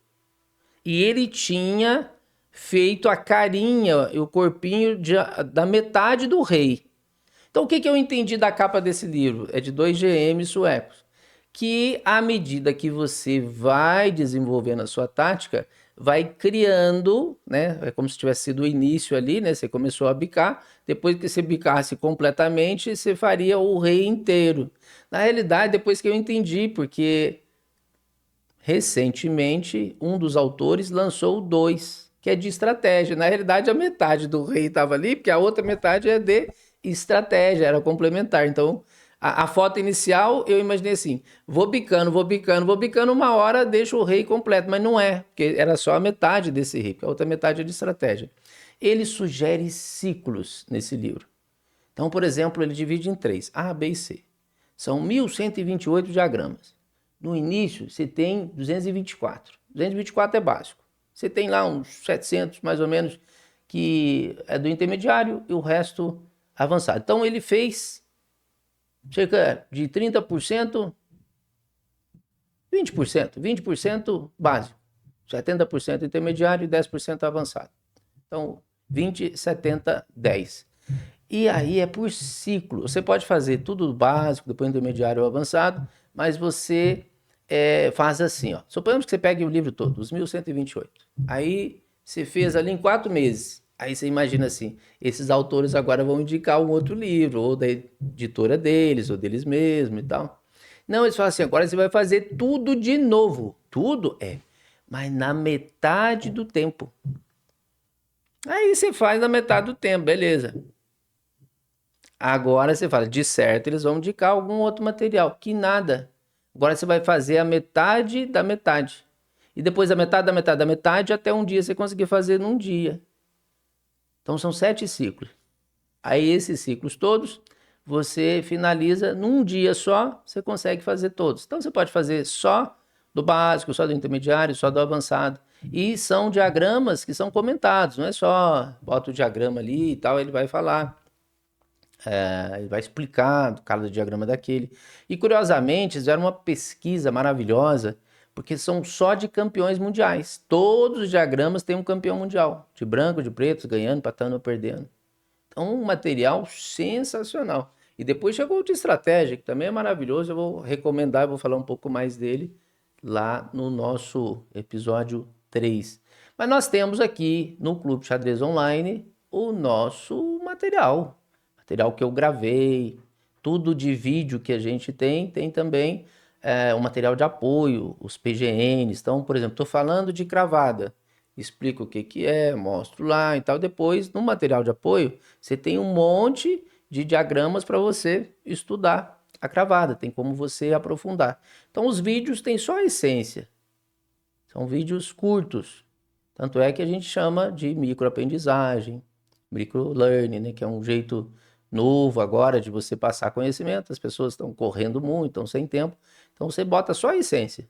E ele tinha feito a carinha e o corpinho da metade do rei. Então, o que eu entendi da capa desse livro? É de dois GM suecos. Que à medida que você vai desenvolvendo a sua tática, vai criando, né? É como se tivesse sido o início ali, né? Você começou a bicar, depois que você bicasse completamente, você faria o rei inteiro. Na realidade, depois que eu entendi, porque recentemente um dos autores lançou dois, que é de estratégia. Na realidade, a metade do rei estava ali, porque a outra metade é de estratégia, era complementar. Então, a foto inicial, eu imaginei assim, vou bicando, vou bicando, vou bicando, uma hora deixo o rei completo, mas não é, porque era só a metade desse rei, porque a outra metade é de estratégia. Ele sugere ciclos nesse livro. Então, por exemplo, ele divide em três, A, B e C. São 1128 diagramas. No início, você tem 224. 224 é básico. Você tem lá uns 700, mais ou menos, que é do intermediário e o resto avançado. Então, ele fez cerca de 30%, 20%, 20% básico. 70% intermediário e 10% avançado. Então, 20, 70, 10. E aí é por ciclo. Você pode fazer tudo básico, depois intermediário ou avançado, mas você faz assim, ó. Suponhamos que você pegue o livro todo, os 1128. Aí você fez ali em 4 meses. Aí você imagina assim, esses autores agora vão indicar um outro livro, ou da editora deles, ou deles mesmos e tal. Não, eles falam assim, agora você vai fazer tudo de novo. Tudo mas na metade do tempo. Aí você faz na metade do tempo, beleza. Agora você fala, de certo, eles vão indicar algum outro material. Que nada. Agora você vai fazer a metade da metade. E depois a metade da metade da metade, até um dia você conseguir fazer num dia. Então são 7 ciclos. Aí esses ciclos todos, você finaliza num dia só, você consegue fazer todos. Então você pode fazer só do básico, só do intermediário, só do avançado. E são diagramas que são comentados, não é só bota o diagrama ali e tal, ele vai falar. Ele vai explicar cada diagrama daquele. E curiosamente, fizeram uma pesquisa maravilhosa, porque são só de campeões mundiais. Todos os diagramas têm um campeão mundial, de branco, de preto, ganhando, empatando ou perdendo. Então, um material sensacional. E depois chegou o de estratégia, que também é maravilhoso. Eu vou recomendar, eu vou falar um pouco mais dele lá no nosso episódio 3. Mas nós temos aqui no Clube Xadrez Online o nosso material que eu gravei, tudo de vídeo que a gente tem também o material de apoio, os PGNs. Então, por exemplo, estou falando de cravada, explico o que é, mostro lá e tal. Depois, no material de apoio, você tem um monte de diagramas para você estudar a cravada, tem como você aprofundar. Então, os vídeos têm só a essência, são vídeos curtos. Tanto é que a gente chama de microaprendizagem, microlearning, né, que é um jeito novo agora de você passar conhecimento. As pessoas estão correndo muito, estão sem tempo. Então você bota só a essência.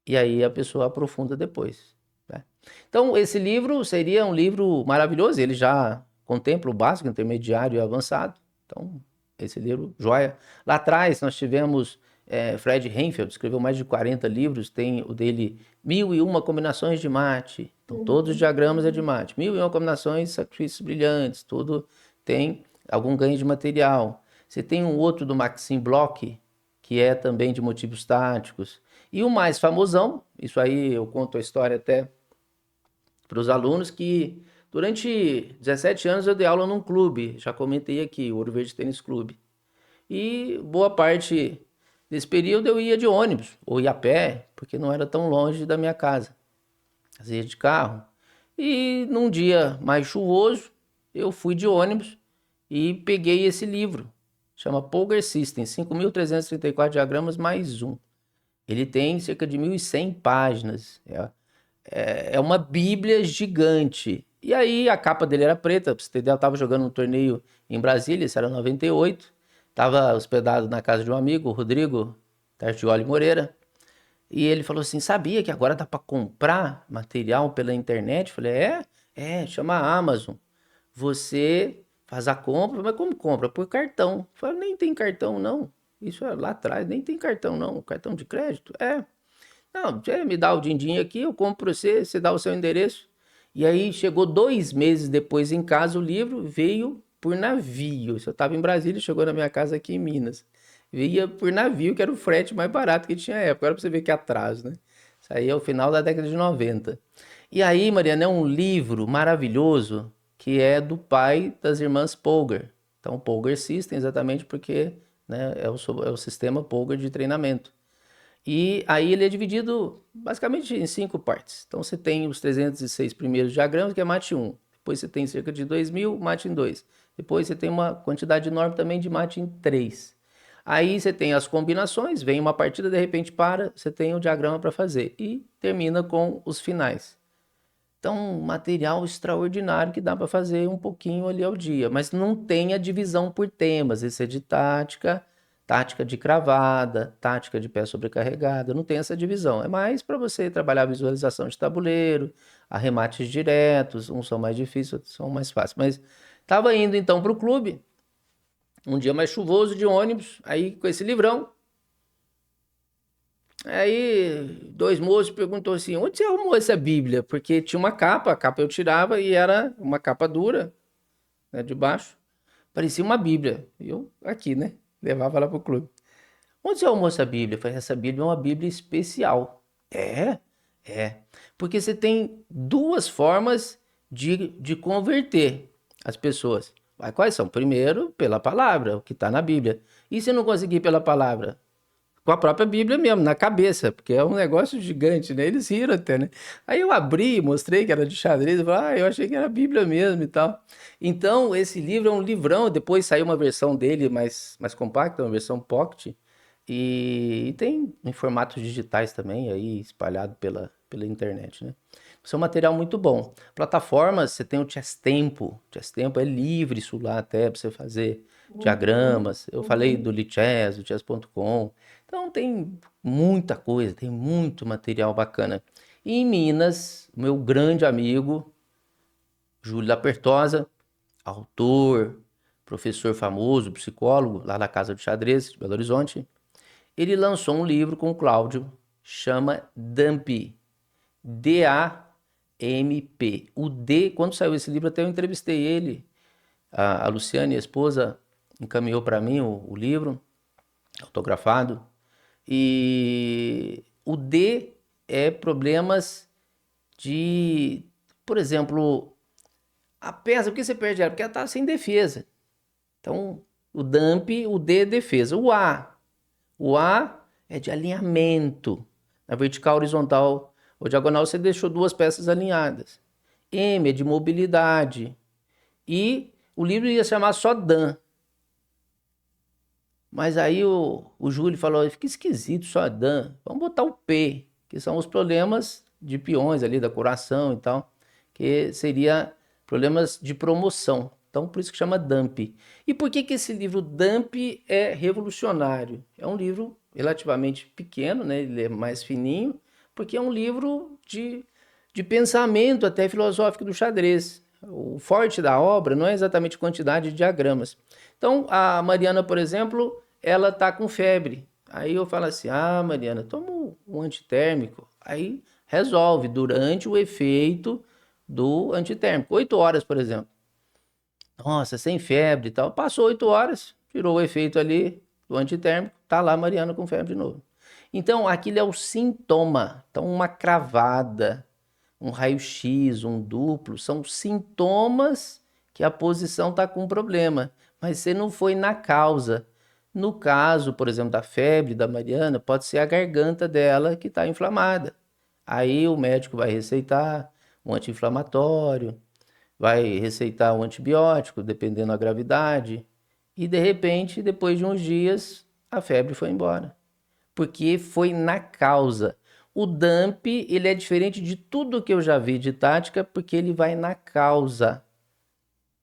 E aí a pessoa aprofunda depois. Né? Então esse livro seria um livro maravilhoso. Ele já contempla o básico, intermediário e avançado. Então esse livro, joia. Lá atrás nós tivemos Fred Reinfeldt, escreveu mais de 40 livros. Tem o dele 1001 combinações de mate. Então todos os diagramas é de mate. 1001 combinações, sacrifícios brilhantes. Tudo tem algum ganho de material. Você tem um outro do Maxim Bloch, que é também de motivos táticos. E o mais famosão, isso aí eu conto a história até para os alunos, que durante 17 anos eu dei aula num clube, já comentei aqui, o Ouro Verde Tênis Clube. E boa parte desse período eu ia de ônibus, ou ia a pé, porque não era tão longe da minha casa. Às vezes de carro. E num dia mais chuvoso, eu fui de ônibus e peguei esse livro. Chama Poker System, 5.334 diagramas mais um. Ele tem cerca de 1.100 páginas. É uma bíblia gigante. E aí a capa dele era preta, pra você ter ideia, eu estava jogando um torneio em Brasília, isso era 98. Estava hospedado na casa de um amigo, o Rodrigo Tartioli Moreira. E ele falou assim, sabia que agora dá para comprar material pela internet? Eu falei, chama a Amazon. Você faz a compra, mas como compra? Por cartão. Eu falei, nem tem cartão não. Isso é lá atrás, nem tem cartão não. Cartão de crédito? Não, você me dá o din-din aqui, eu compro pra você, você dá o seu endereço. E aí chegou 2 meses depois em casa, o livro veio por navio. Eu estava em Brasília, chegou na minha casa aqui em Minas. Via por navio, que era o frete mais barato que tinha na época. Era pra você ver que atraso, né? Isso aí é o final da década de 90. E aí, Mariana, é um livro maravilhoso que é do pai das irmãs Polgar. Então, Polgar System, exatamente porque né, é o sistema Polgar de treinamento. E aí ele é dividido basicamente em 5 partes. Então você tem os 306 primeiros diagramas, que é mate 1. Depois você tem cerca de 2.000, mate em 2. Depois você tem uma quantidade enorme também de mate em 3. Aí você tem as combinações, vem uma partida, de repente para, você tem o diagrama para fazer. E termina com os finais. Então, material extraordinário que dá para fazer um pouquinho ali ao dia. Mas não tem a divisão por temas. Esse é de tática, tática de cravada, tática de pé sobrecarregada. Não tem essa divisão. É mais para você trabalhar a visualização de tabuleiro, arremates diretos. Uns são mais difíceis, outros são mais fáceis. Mas estava indo então para o clube, um dia mais chuvoso de ônibus, aí com esse livrão. Aí, dois moços perguntou assim, onde você arrumou essa Bíblia? Porque tinha uma capa, a capa eu tirava e era uma capa dura, né, de baixo. Parecia uma Bíblia. E eu, aqui, né? Levava lá pro clube. Onde você arrumou essa Bíblia? Eu falei, essa Bíblia é uma Bíblia especial. É? É. Porque você tem duas formas de converter as pessoas. Mas quais são? Primeiro, pela palavra, o que está na Bíblia. E se não conseguir pela palavra? Com a própria Bíblia mesmo, na cabeça, porque é um negócio gigante, né? Eles riram até, né? Aí eu abri, mostrei que era de xadrez, eu falei, eu achei que era a Bíblia mesmo e tal. Então, esse livro é um livrão, depois saiu uma versão dele mais compacta, uma versão pocket, e tem em formatos digitais também, aí espalhado pela internet, né? Isso é um material muito bom. Plataformas, você tem o Chesstempo. Chesstempo é livre isso lá até para você fazer Uhum, diagramas. Eu falei do uhum. Lichess, do chess.com. Então tem muita coisa, tem muito material bacana. E em Minas, meu grande amigo, Júlio Lapertosa, autor, professor famoso, psicólogo, lá na Casa do Xadrez, de Belo Horizonte, ele lançou um livro com o Cláudio, chama Dump, D-A-M-P. O D, quando saiu esse livro, até eu entrevistei ele, a Luciane, a esposa, encaminhou para mim o livro, autografado. E o D é problemas de, por exemplo, a peça, por que você perde ela? Porque ela está sem defesa. Então, o dump, o D é defesa. O A é de alinhamento. Na vertical, horizontal ou diagonal, você deixou duas peças alinhadas. M é de mobilidade. E o livro ia chamar só Dan. Mas aí o Júlio falou, fica esquisito só Dan. Vamos botar o P, que são os problemas de peões ali, da coração e tal, que seria problemas de promoção. Então, por isso que chama Dump. E por que que esse livro Dump é revolucionário? É um livro relativamente pequeno, né? Ele é mais fininho, porque é um livro de pensamento até filosófico do xadrez. O forte da obra não é exatamente quantidade de diagramas. Então, a Mariana, por exemplo, ela tá com febre. Aí eu falo assim: ah, Mariana, toma um antitérmico. Aí resolve durante o efeito do antitérmico. 8 horas, por exemplo. Nossa, sem febre e tal. Passou 8 horas, tirou o efeito ali do antitérmico, tá lá a Mariana com febre de novo. Então, aquilo é o sintoma. Então, uma cravada, um raio-x, um duplo, são sintomas que a posição está com problema, mas você não foi na causa. No caso, por exemplo, da febre da Mariana, pode ser a garganta dela que está inflamada. Aí o médico vai receitar um anti-inflamatório, vai receitar um antibiótico, dependendo da gravidade, e de repente, depois de uns dias, a febre foi embora porque foi na causa. O dump, ele é diferente de tudo que eu já vi de tática, porque ele vai na causa.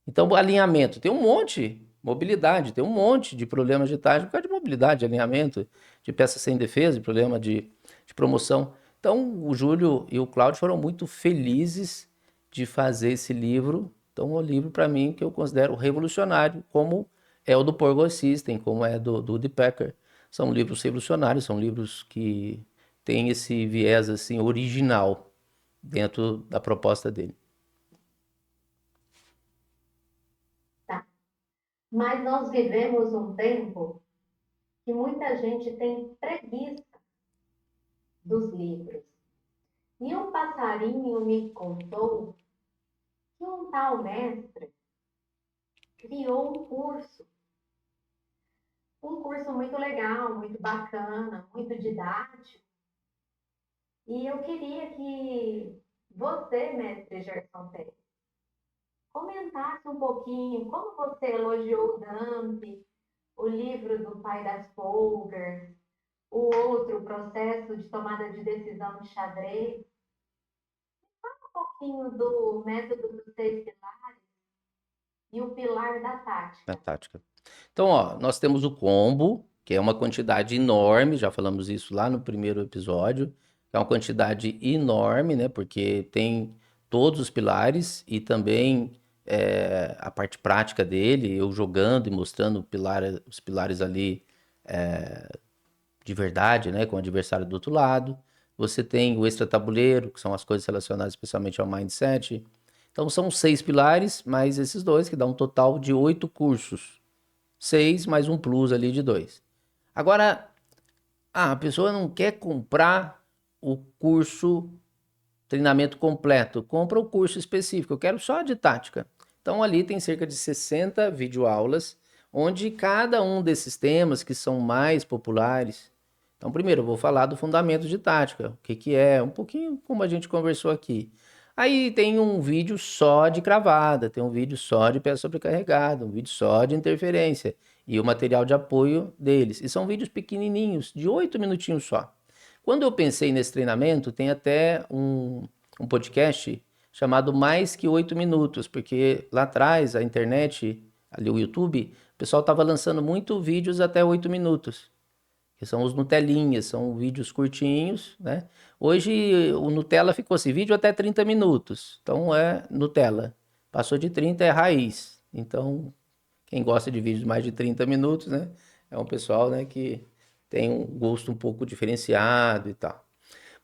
Então, o alinhamento, tem um monte, mobilidade, tem um monte de problemas de tática por causa de mobilidade, alinhamento, de peça sem defesa, de problema de promoção. Então, o Júlio e o Cláudio foram muito felizes de fazer esse livro. Então, é um livro, para mim, que eu considero revolucionário, como é o do Power System, como é do Woodpecker. São livros revolucionários, são livros que têm esse viés assim original dentro da proposta dele. Tá. Mas nós vivemos um tempo que muita gente tem preguiça dos livros. E um passarinho me contou que um tal mestre criou um curso muito legal, muito bacana, muito didático. E eu queria que você, mestre Gerson Pérez, comentasse um pouquinho como você elogiou o Dante, o livro do pai das Folgers, o outro processo de tomada de decisão de xadrez, um pouquinho do método dos 6 pilares e o pilar da Na tática. tática. Então, ó, nós temos o combo, que é uma quantidade enorme, já falamos isso lá no primeiro episódio, é uma quantidade enorme, né? Porque tem todos os pilares e também a parte prática dele, eu jogando e mostrando os pilares ali de verdade, né, com o adversário do outro lado. Você tem o extra-tabuleiro, que são as coisas relacionadas especialmente ao mindset. Então são 6 pilares, mais esses dois, que dá um total de 8 cursos. 6 mais um plus ali de 2. Agora, a pessoa não quer comprar o curso treinamento completo, compra o curso específico, eu quero só de tática. Então ali tem cerca de 60 videoaulas, onde cada um desses temas que são mais populares. Então, primeiro eu vou falar do fundamento de tática, o que que é, um pouquinho como a gente conversou aqui. Aí tem um vídeo só de cravada, tem um vídeo só de pé sobrecarregado, um vídeo só de interferência e o material de apoio deles. E são vídeos pequenininhos, de 8 minutinhos só. Quando eu pensei nesse treinamento, tem até um podcast chamado Mais Que 8 Minutos, porque lá atrás, a internet, ali o YouTube, o pessoal estava lançando muito vídeos até 8 minutos, que são os Nutelinhas, são vídeos curtinhos, né? Hoje o Nutella ficou assim, vídeo até 30 minutos, então é Nutella. Passou de 30 é raiz. Então, quem gosta de vídeos de mais de 30 minutos, né? É um pessoal, né, que tem um gosto um pouco diferenciado e tal.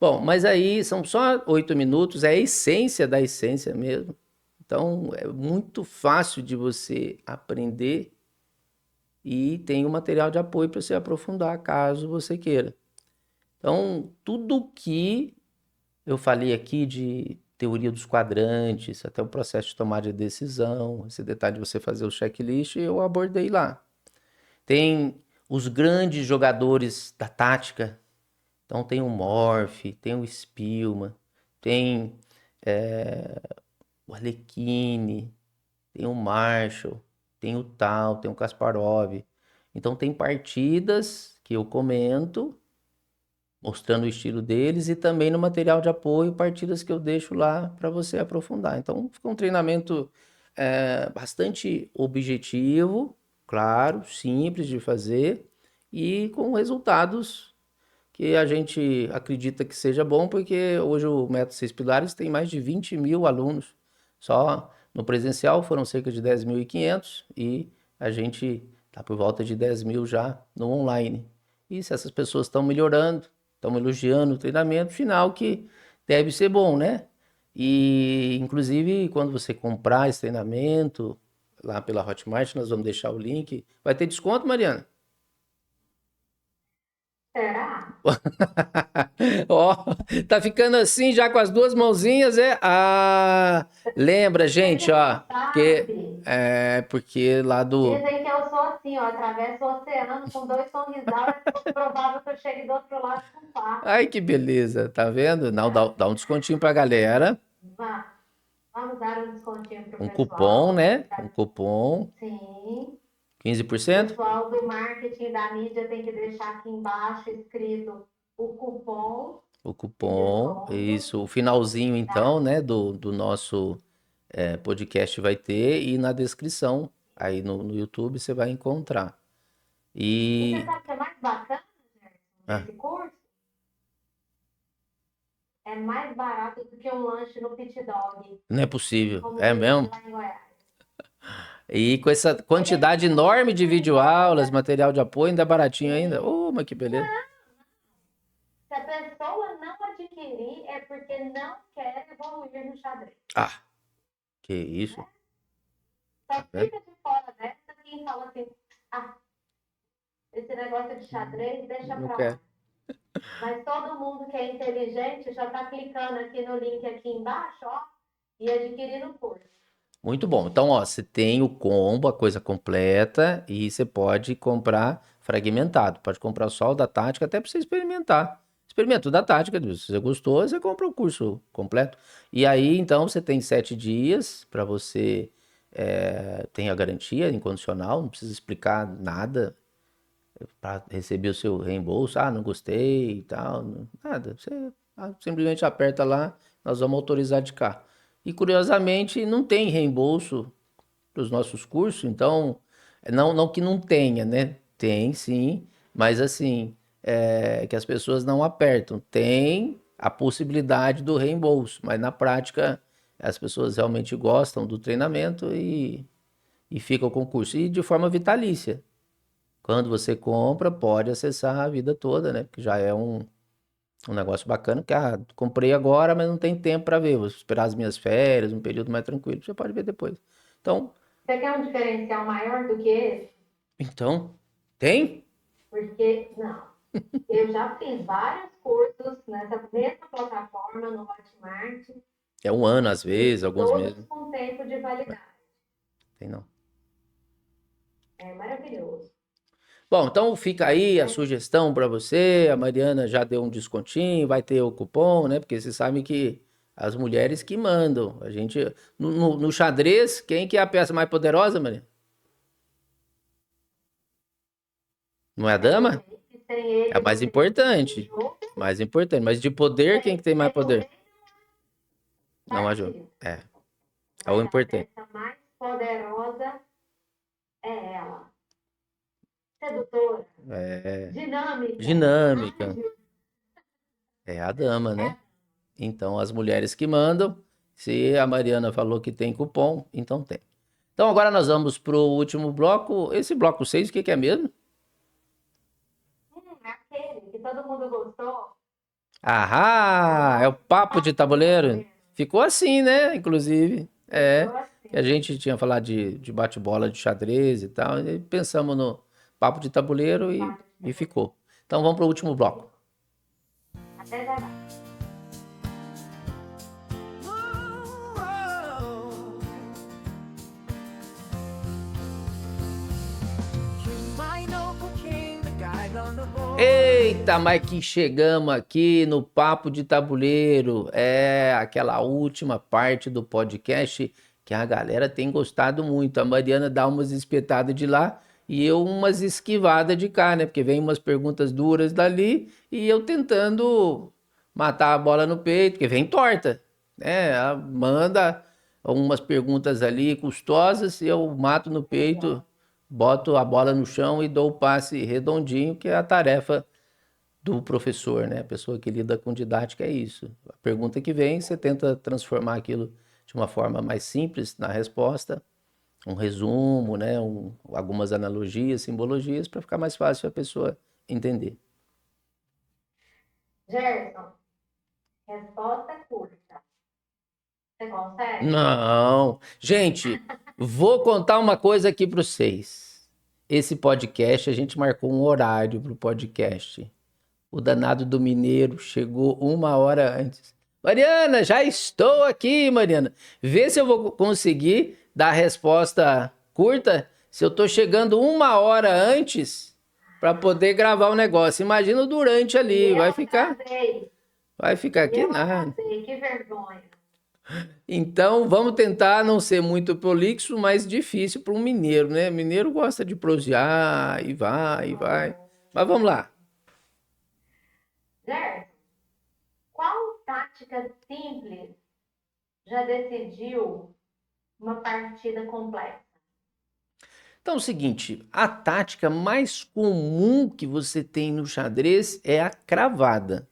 Bom, mas aí são só 8 minutos, é a essência da essência mesmo. Então é muito fácil de você aprender e tem o material de apoio para você aprofundar caso você queira. Então, tudo que eu falei aqui de teoria dos quadrantes, até o processo de tomada de decisão, esse detalhe de você fazer o checklist, eu abordei lá. Tem os grandes jogadores da tática. Então tem o Morph, tem o Spielman, tem eh, o Arlecchini, tem o Marshall, tem o Tal, tem o Kasparov. Então tem partidas que eu comento, mostrando o estilo deles e também no material de apoio, partidas que eu deixo lá para você aprofundar. Então fica um treinamento bastante objetivo, claro, simples de fazer e com resultados que a gente acredita que seja bom, porque hoje o Método Seis Pilares tem mais de 20 mil alunos. Só no presencial foram cerca de 10.500 e a gente está por volta de 10 mil já no online. E se essas pessoas estão melhorando, estão elogiando o treinamento, final que deve ser bom, né? E inclusive quando você comprar esse treinamento lá pela Hotmart, nós vamos deixar o link. Vai ter desconto, Mariana? Será? Ó, tá ficando assim já com as duas mãozinhas, é? Ah, lembra, Você gente, ó, não que sabe. é porque lá do. Dizem que eu sou assim, ó, atravesso o oceano com dois sorrisal, é provável que eu chegue do outro lado com quatro. Ai, que beleza, tá vendo? Não, dá um descontinho pra galera, Vamos dar um descontinho pro um cupom, pessoal que né? Um tá. cupom, Sim. O 15%. pessoal do marketing da mídia tem que deixar aqui embaixo escrito o cupom O de cupom, desconto, isso, o finalzinho então, tá? né, do nosso podcast vai ter e na descrição, aí no YouTube você vai encontrar. E você E. sabe o que é mais bacana, Gerson, Ah, desse curso? É mais barato do que um lanche no Pit Dog, não é possível, como é diz mesmo? lá em Goiás. E com essa Ele é quantidade enorme de muito em videoaulas, conta. material de apoio, ainda é baratinho ainda. Sim. Ô, mas que beleza. Se a pessoa não adquirir, é porque não quer evoluir no xadrez. Ah, que isso, Só tá vendo? fica de fora dessa quem fala assim, ah, esse negócio de xadrez, deixa Não pra lá. quer. Mas todo mundo que é inteligente já está clicando aqui no link aqui embaixo, ó, e adquirindo o curso. Muito bom. Então, ó, você tem o combo, a coisa completa, e você pode comprar fragmentado. Pode comprar só o da tática, até para você experimentar. Experimenta o da tática, se você gostou, você compra o curso completo. E aí, então, você tem 7 dias para você tem a garantia incondicional, não precisa explicar nada para receber o seu reembolso. Ah, não gostei e tal, nada. Você simplesmente aperta lá, nós vamos autorizar de cá. E curiosamente, não tem reembolso dos nossos cursos, então, não que não tenha, né? Tem sim, mas assim, que as pessoas não apertam. Tem a possibilidade do reembolso, mas na prática as pessoas realmente gostam do treinamento e ficam com o curso. E de forma vitalícia. Quando você compra, pode acessar a vida toda, né? Porque já é um negócio bacana, que comprei agora, mas não tem tempo para ver. Vou esperar as minhas férias, um período mais tranquilo. Você pode ver depois. Então, Você quer um diferencial maior do que esse? tem? Porque, não. Eu já fiz vários cursos nessa mesma plataforma, no Hotmart, É um ano às e vezes, alguns todos meses. com tempo de validade. Tem não. É maravilhoso. Bom, então fica aí a Né? sugestão para você. A Mariana já deu um descontinho, vai ter o cupom, né? Porque você sabe que as mulheres que mandam. A gente no xadrez, quem que é a peça mais poderosa, Mariana? Não é a Sem o dama? rei, que sem É a ele mais não tem importante. jogo, Mais importante. Mas de poder, quem que tem mais sem o poder? rei Não a Ju. partiu. É o Mas a importante. peça mais poderosa é ela. Sedutora, É dinâmica, dinâmica. ágil. É a dama, É, né? Então, as mulheres que mandam. Se a Mariana falou que tem cupom, então tem. Então, agora nós vamos pro último bloco. Esse bloco 6, o que que é mesmo? é aquele que todo mundo gostou. Ah, é o papo de Papo de tabuleiro. tabuleiro. Ficou assim, né? Inclusive, Ficou que a assim. gente tinha falado de bate-bola de xadrez e tal, e pensamos no papo de tabuleiro Papo de e tabuleiro. ficou. Então vamos pro último bloco. Até já vai. Eita, mas que chegamos aqui no papo de tabuleiro. É aquela última parte do podcast que a galera tem gostado muito. A Mariana dá umas espetadas de lá e eu umas esquivadas de cá, né? Porque vem umas perguntas duras dali e eu tentando matar a bola no peito, porque vem torta, né? Ela manda umas perguntas ali custosas e eu mato no peito, boto a bola no chão e dou o passe redondinho, que é a tarefa do professor, né? A pessoa que lida com didática é isso. A pergunta que vem, você tenta transformar aquilo de uma forma mais simples na resposta, um resumo, né? Algumas analogias, simbologias, para ficar mais fácil a pessoa entender. Gerson, resposta curta. Você consegue? Não. Gente, vou contar uma coisa aqui para vocês. Esse podcast, a gente marcou um horário para o podcast. O danado do mineiro chegou 1 hora antes. Mariana, já estou aqui, Mariana. Vê se eu vou conseguir dar a resposta curta. Se eu estou chegando 1 hora antes para poder gravar o negócio. Imagina o durante E ali. eu atrasei. Vai ficar E aqui eu nada. atrasei. Que vergonha. Então, vamos tentar não ser muito prolixo, mas difícil para um mineiro, né? Mineiro gosta de prosear e vai, e vai. Mas vamos lá. Gerson, qual tática simples já decidiu uma partida complexa? Então, é o seguinte, a tática mais comum que você tem no xadrez é a cravada.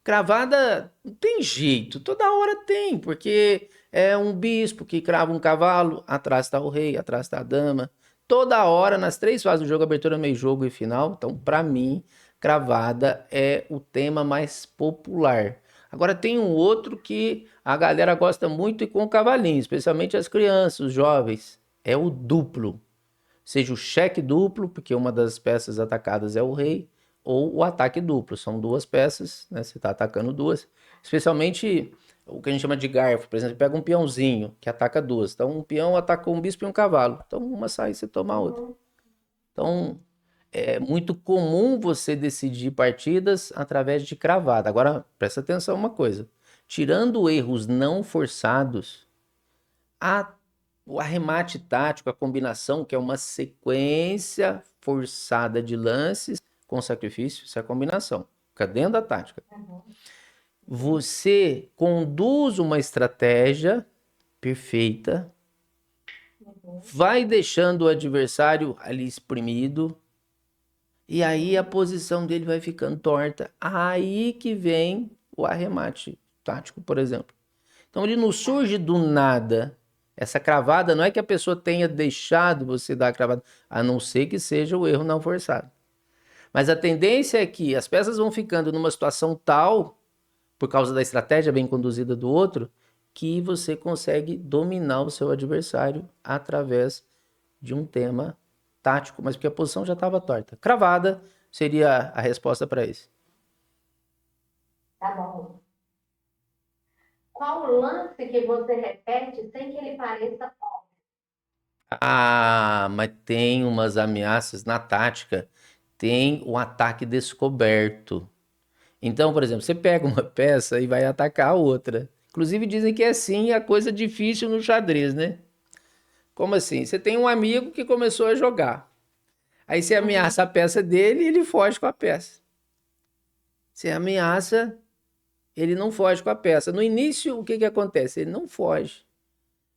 Cravada não tem jeito, toda hora tem, porque é um bispo que crava um cavalo, atrás está o rei, atrás está a dama. Toda hora, nas 3 fases do jogo, abertura, meio jogo e final. Então, para mim, cravada é o tema mais popular. Agora, tem um outro que a galera gosta muito e com o cavalinho, especialmente as crianças, os jovens, é o duplo. Seja o cheque duplo, porque uma das peças atacadas é o rei, ou o ataque duplo. São 2 peças, né? Você está atacando duas. Especialmente o que a gente chama de garfo. Por exemplo, pega um peãozinho que ataca duas. Então, um peão atacou um bispo e um cavalo. Então, uma sai e você toma a outra. Uhum. Então, é muito comum você decidir partidas através de cravada. Agora, presta atenção uma coisa. Tirando erros não forçados, a o arremate tático, a combinação, que é uma sequência forçada de lances com sacrifício, isso é a combinação. Fica dentro da tática. Uhum. Você conduz uma estratégia perfeita, Uhum. vai deixando o adversário ali exprimido, e aí a posição dele vai ficando torta. Aí que vem o arremate tático, por exemplo. Então ele não surge do nada. Essa cravada não é que a pessoa tenha deixado você dar a cravada, a não ser que seja o erro não forçado. Mas a tendência é que as peças vão ficando numa situação tal, por causa da estratégia bem conduzida do outro, que você consegue dominar o seu adversário através de um tema tático, mas porque a posição já estava torta. Cravada seria a resposta para isso. Tá bom. Qual o lance que você repete sem que ele pareça óbvio? Ah, mas tem umas ameaças na tática. Tem o ataque descoberto. Então, por exemplo, você pega uma peça e vai atacar a outra. Inclusive dizem que é sim a coisa difícil no xadrez, né? Como assim? Você tem um amigo que começou a jogar. Aí você ameaça a peça dele e ele foge com a peça. Você ameaça, ele não foge com a peça. No início, o que que acontece? Ele não foge.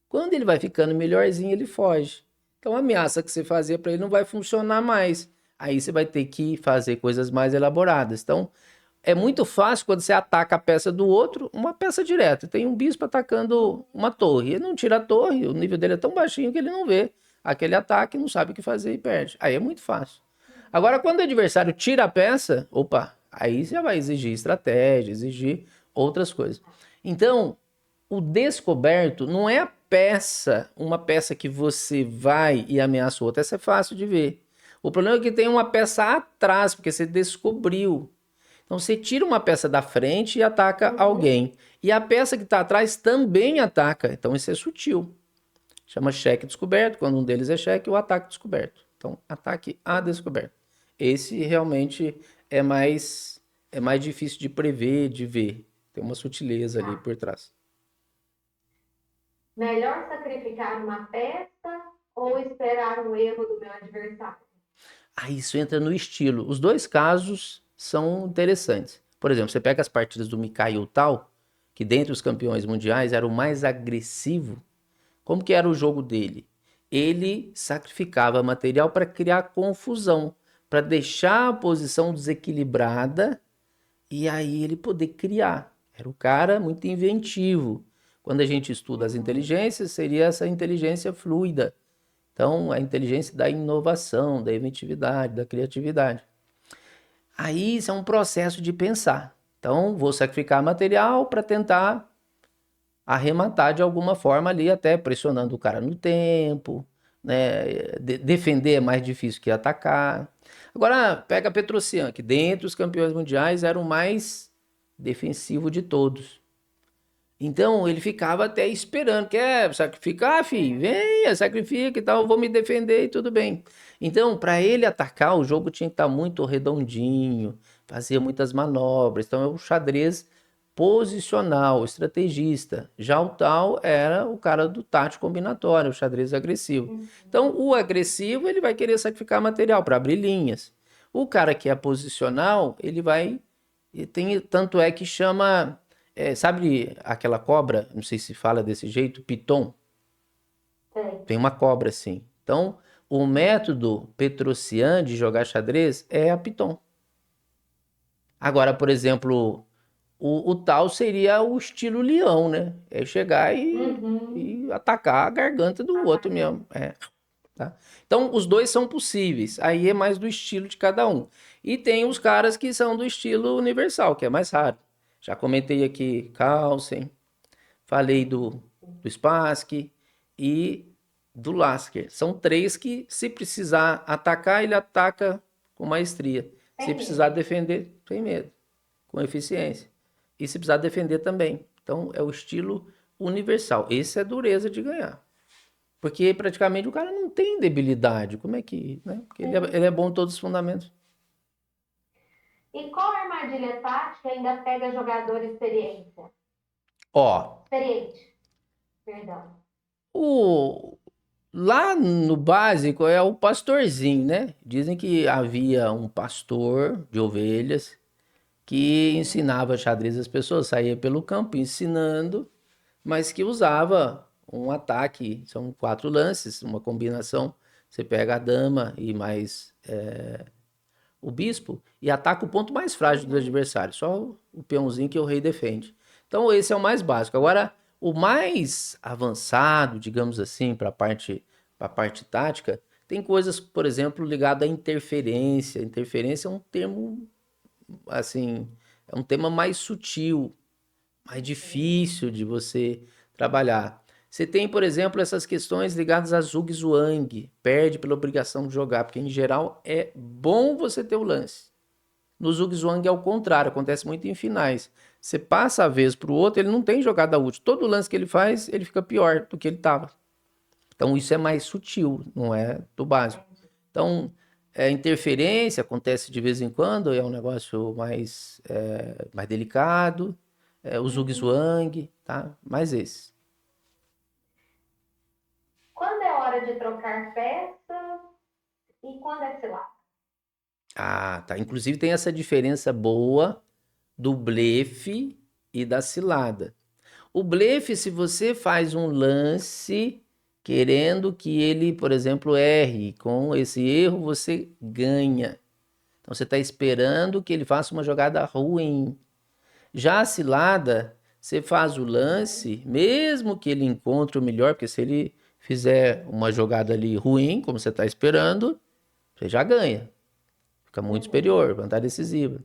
Quando ele vai ficando melhorzinho, ele foge. Então a ameaça que você fazia para ele não vai funcionar mais. Aí você vai ter que fazer coisas mais elaboradas. Então é muito fácil quando você ataca a peça do outro, uma peça direta. Tem um bispo atacando uma torre. Ele não tira a torre, o nível dele é tão baixinho que ele não vê aquele ataque, não sabe o que fazer e perde. Aí é muito fácil. Agora, quando o adversário tira a peça, opa, aí já vai exigir estratégia, exigir outras coisas. Então, o descoberto não é a peça, uma peça que você vai e ameaça o outro. Essa é fácil de ver. O problema é que tem uma peça atrás, porque você descobriu. Então você tira uma peça da frente e ataca alguém. E a peça que está atrás também ataca. Então isso é sutil. Chama cheque descoberto. Quando um deles é cheque, o ataque descoberto. Então, ataque a descoberto. Esse realmente é mais difícil de prever, de ver. Tem uma sutileza ali por trás. Melhor sacrificar uma peça ou esperar um erro do meu adversário? Ah, isso entra no estilo. Os dois casos são interessantes. Por exemplo, você pega as partidas do Mikhail Tal, que dentre os campeões mundiais era o mais agressivo. Como que era o jogo dele? Ele sacrificava material para criar confusão, para deixar a posição desequilibrada e aí ele poder criar. Era um cara muito inventivo. Quando a gente estuda as inteligências, seria essa inteligência fluida. Então, a inteligência da inovação, da inventividade, da criatividade. Aí isso é um processo de pensar. Então, vou sacrificar material para tentar arrematar de alguma forma ali, até pressionando o cara no tempo, né? Defender é mais difícil que atacar. Agora, pega Petrosyan, que dentre os campeões mundiais era o mais defensivo de todos. Então ele ficava até esperando, quer sacrificar, filho? Venha, sacrifica e tal, eu vou me defender e tudo bem. Então, para ele atacar, o jogo tinha que estar muito redondinho, fazia muitas manobras. Então é o xadrez posicional, estrategista. Já o tal era o cara do tático combinatório, o xadrez agressivo. Então, o agressivo, ele vai querer sacrificar material para abrir linhas. O cara que é posicional, ele vai. Tanto é que chama. Sabe aquela cobra? Não sei se fala desse jeito, piton. Sei. Tem uma cobra assim. Então, o método Petrosyan de jogar xadrez é a piton. Agora, por exemplo, o tal seria o estilo leão, né? É chegar e atacar a garganta do outro mesmo. Tá? Então, os dois são possíveis. Aí é mais do estilo de cada um. E tem os caras que são do estilo universal, que é mais raro. Já comentei aqui Carlsen, falei do Spassky e do Lasker. São três que, se precisar atacar, ele ataca com maestria. Se Sem precisar medo. defender, sem medo, com eficiência. E se precisar defender também. Então, é o estilo universal. Esse é dureza de ganhar. Porque praticamente o cara não tem debilidade. Como é que, né? Porque ele é bom em todos os fundamentos. E qual armadilha tática ainda pega jogador experiente? Ó, Experiente, perdão. o, lá no básico é o pastorzinho, né? Dizem que havia um pastor de ovelhas que ensinava xadrez às pessoas, saía pelo campo ensinando, mas que usava um ataque. São quatro lances, uma combinação. Você pega a dama e mais o bispo e ataca o ponto mais frágil do adversário, só o peãozinho que o rei defende. Então esse é o mais básico. Agora, O mais avançado, digamos assim, para a parte tática, tem coisas, por exemplo, ligadas à interferência. Interferência é um termo, assim, é um tema mais sutil, mais difícil de você trabalhar. Você tem, por exemplo, essas questões ligadas a Zug Zhuang, perde pela obrigação de jogar, porque em geral é bom você ter o lance. No Zug Zhuang é o contrário, acontece muito em finais. Você passa a vez para o outro, ele não tem jogada útil. Todo lance que ele faz, ele fica pior do que ele estava. Então isso é mais sutil, não é do básico. Então, interferência acontece de vez em quando, é um negócio mais delicado. O Zug Uhum. Zhuang, tá? Mais esse. Quando é hora de trocar peças e quando é cilada? Ah, tá. Inclusive tem essa diferença boa do blefe e da cilada. O blefe, se você faz um lance querendo que ele, por exemplo, erre, com esse erro você ganha. Então você está esperando que ele faça uma jogada ruim. Já a cilada, você faz o lance, mesmo que ele encontre o melhor, porque se ele fizer uma jogada ali ruim, como você está esperando, você já ganha. Fica muito Uhum. superior, vantagem decisiva.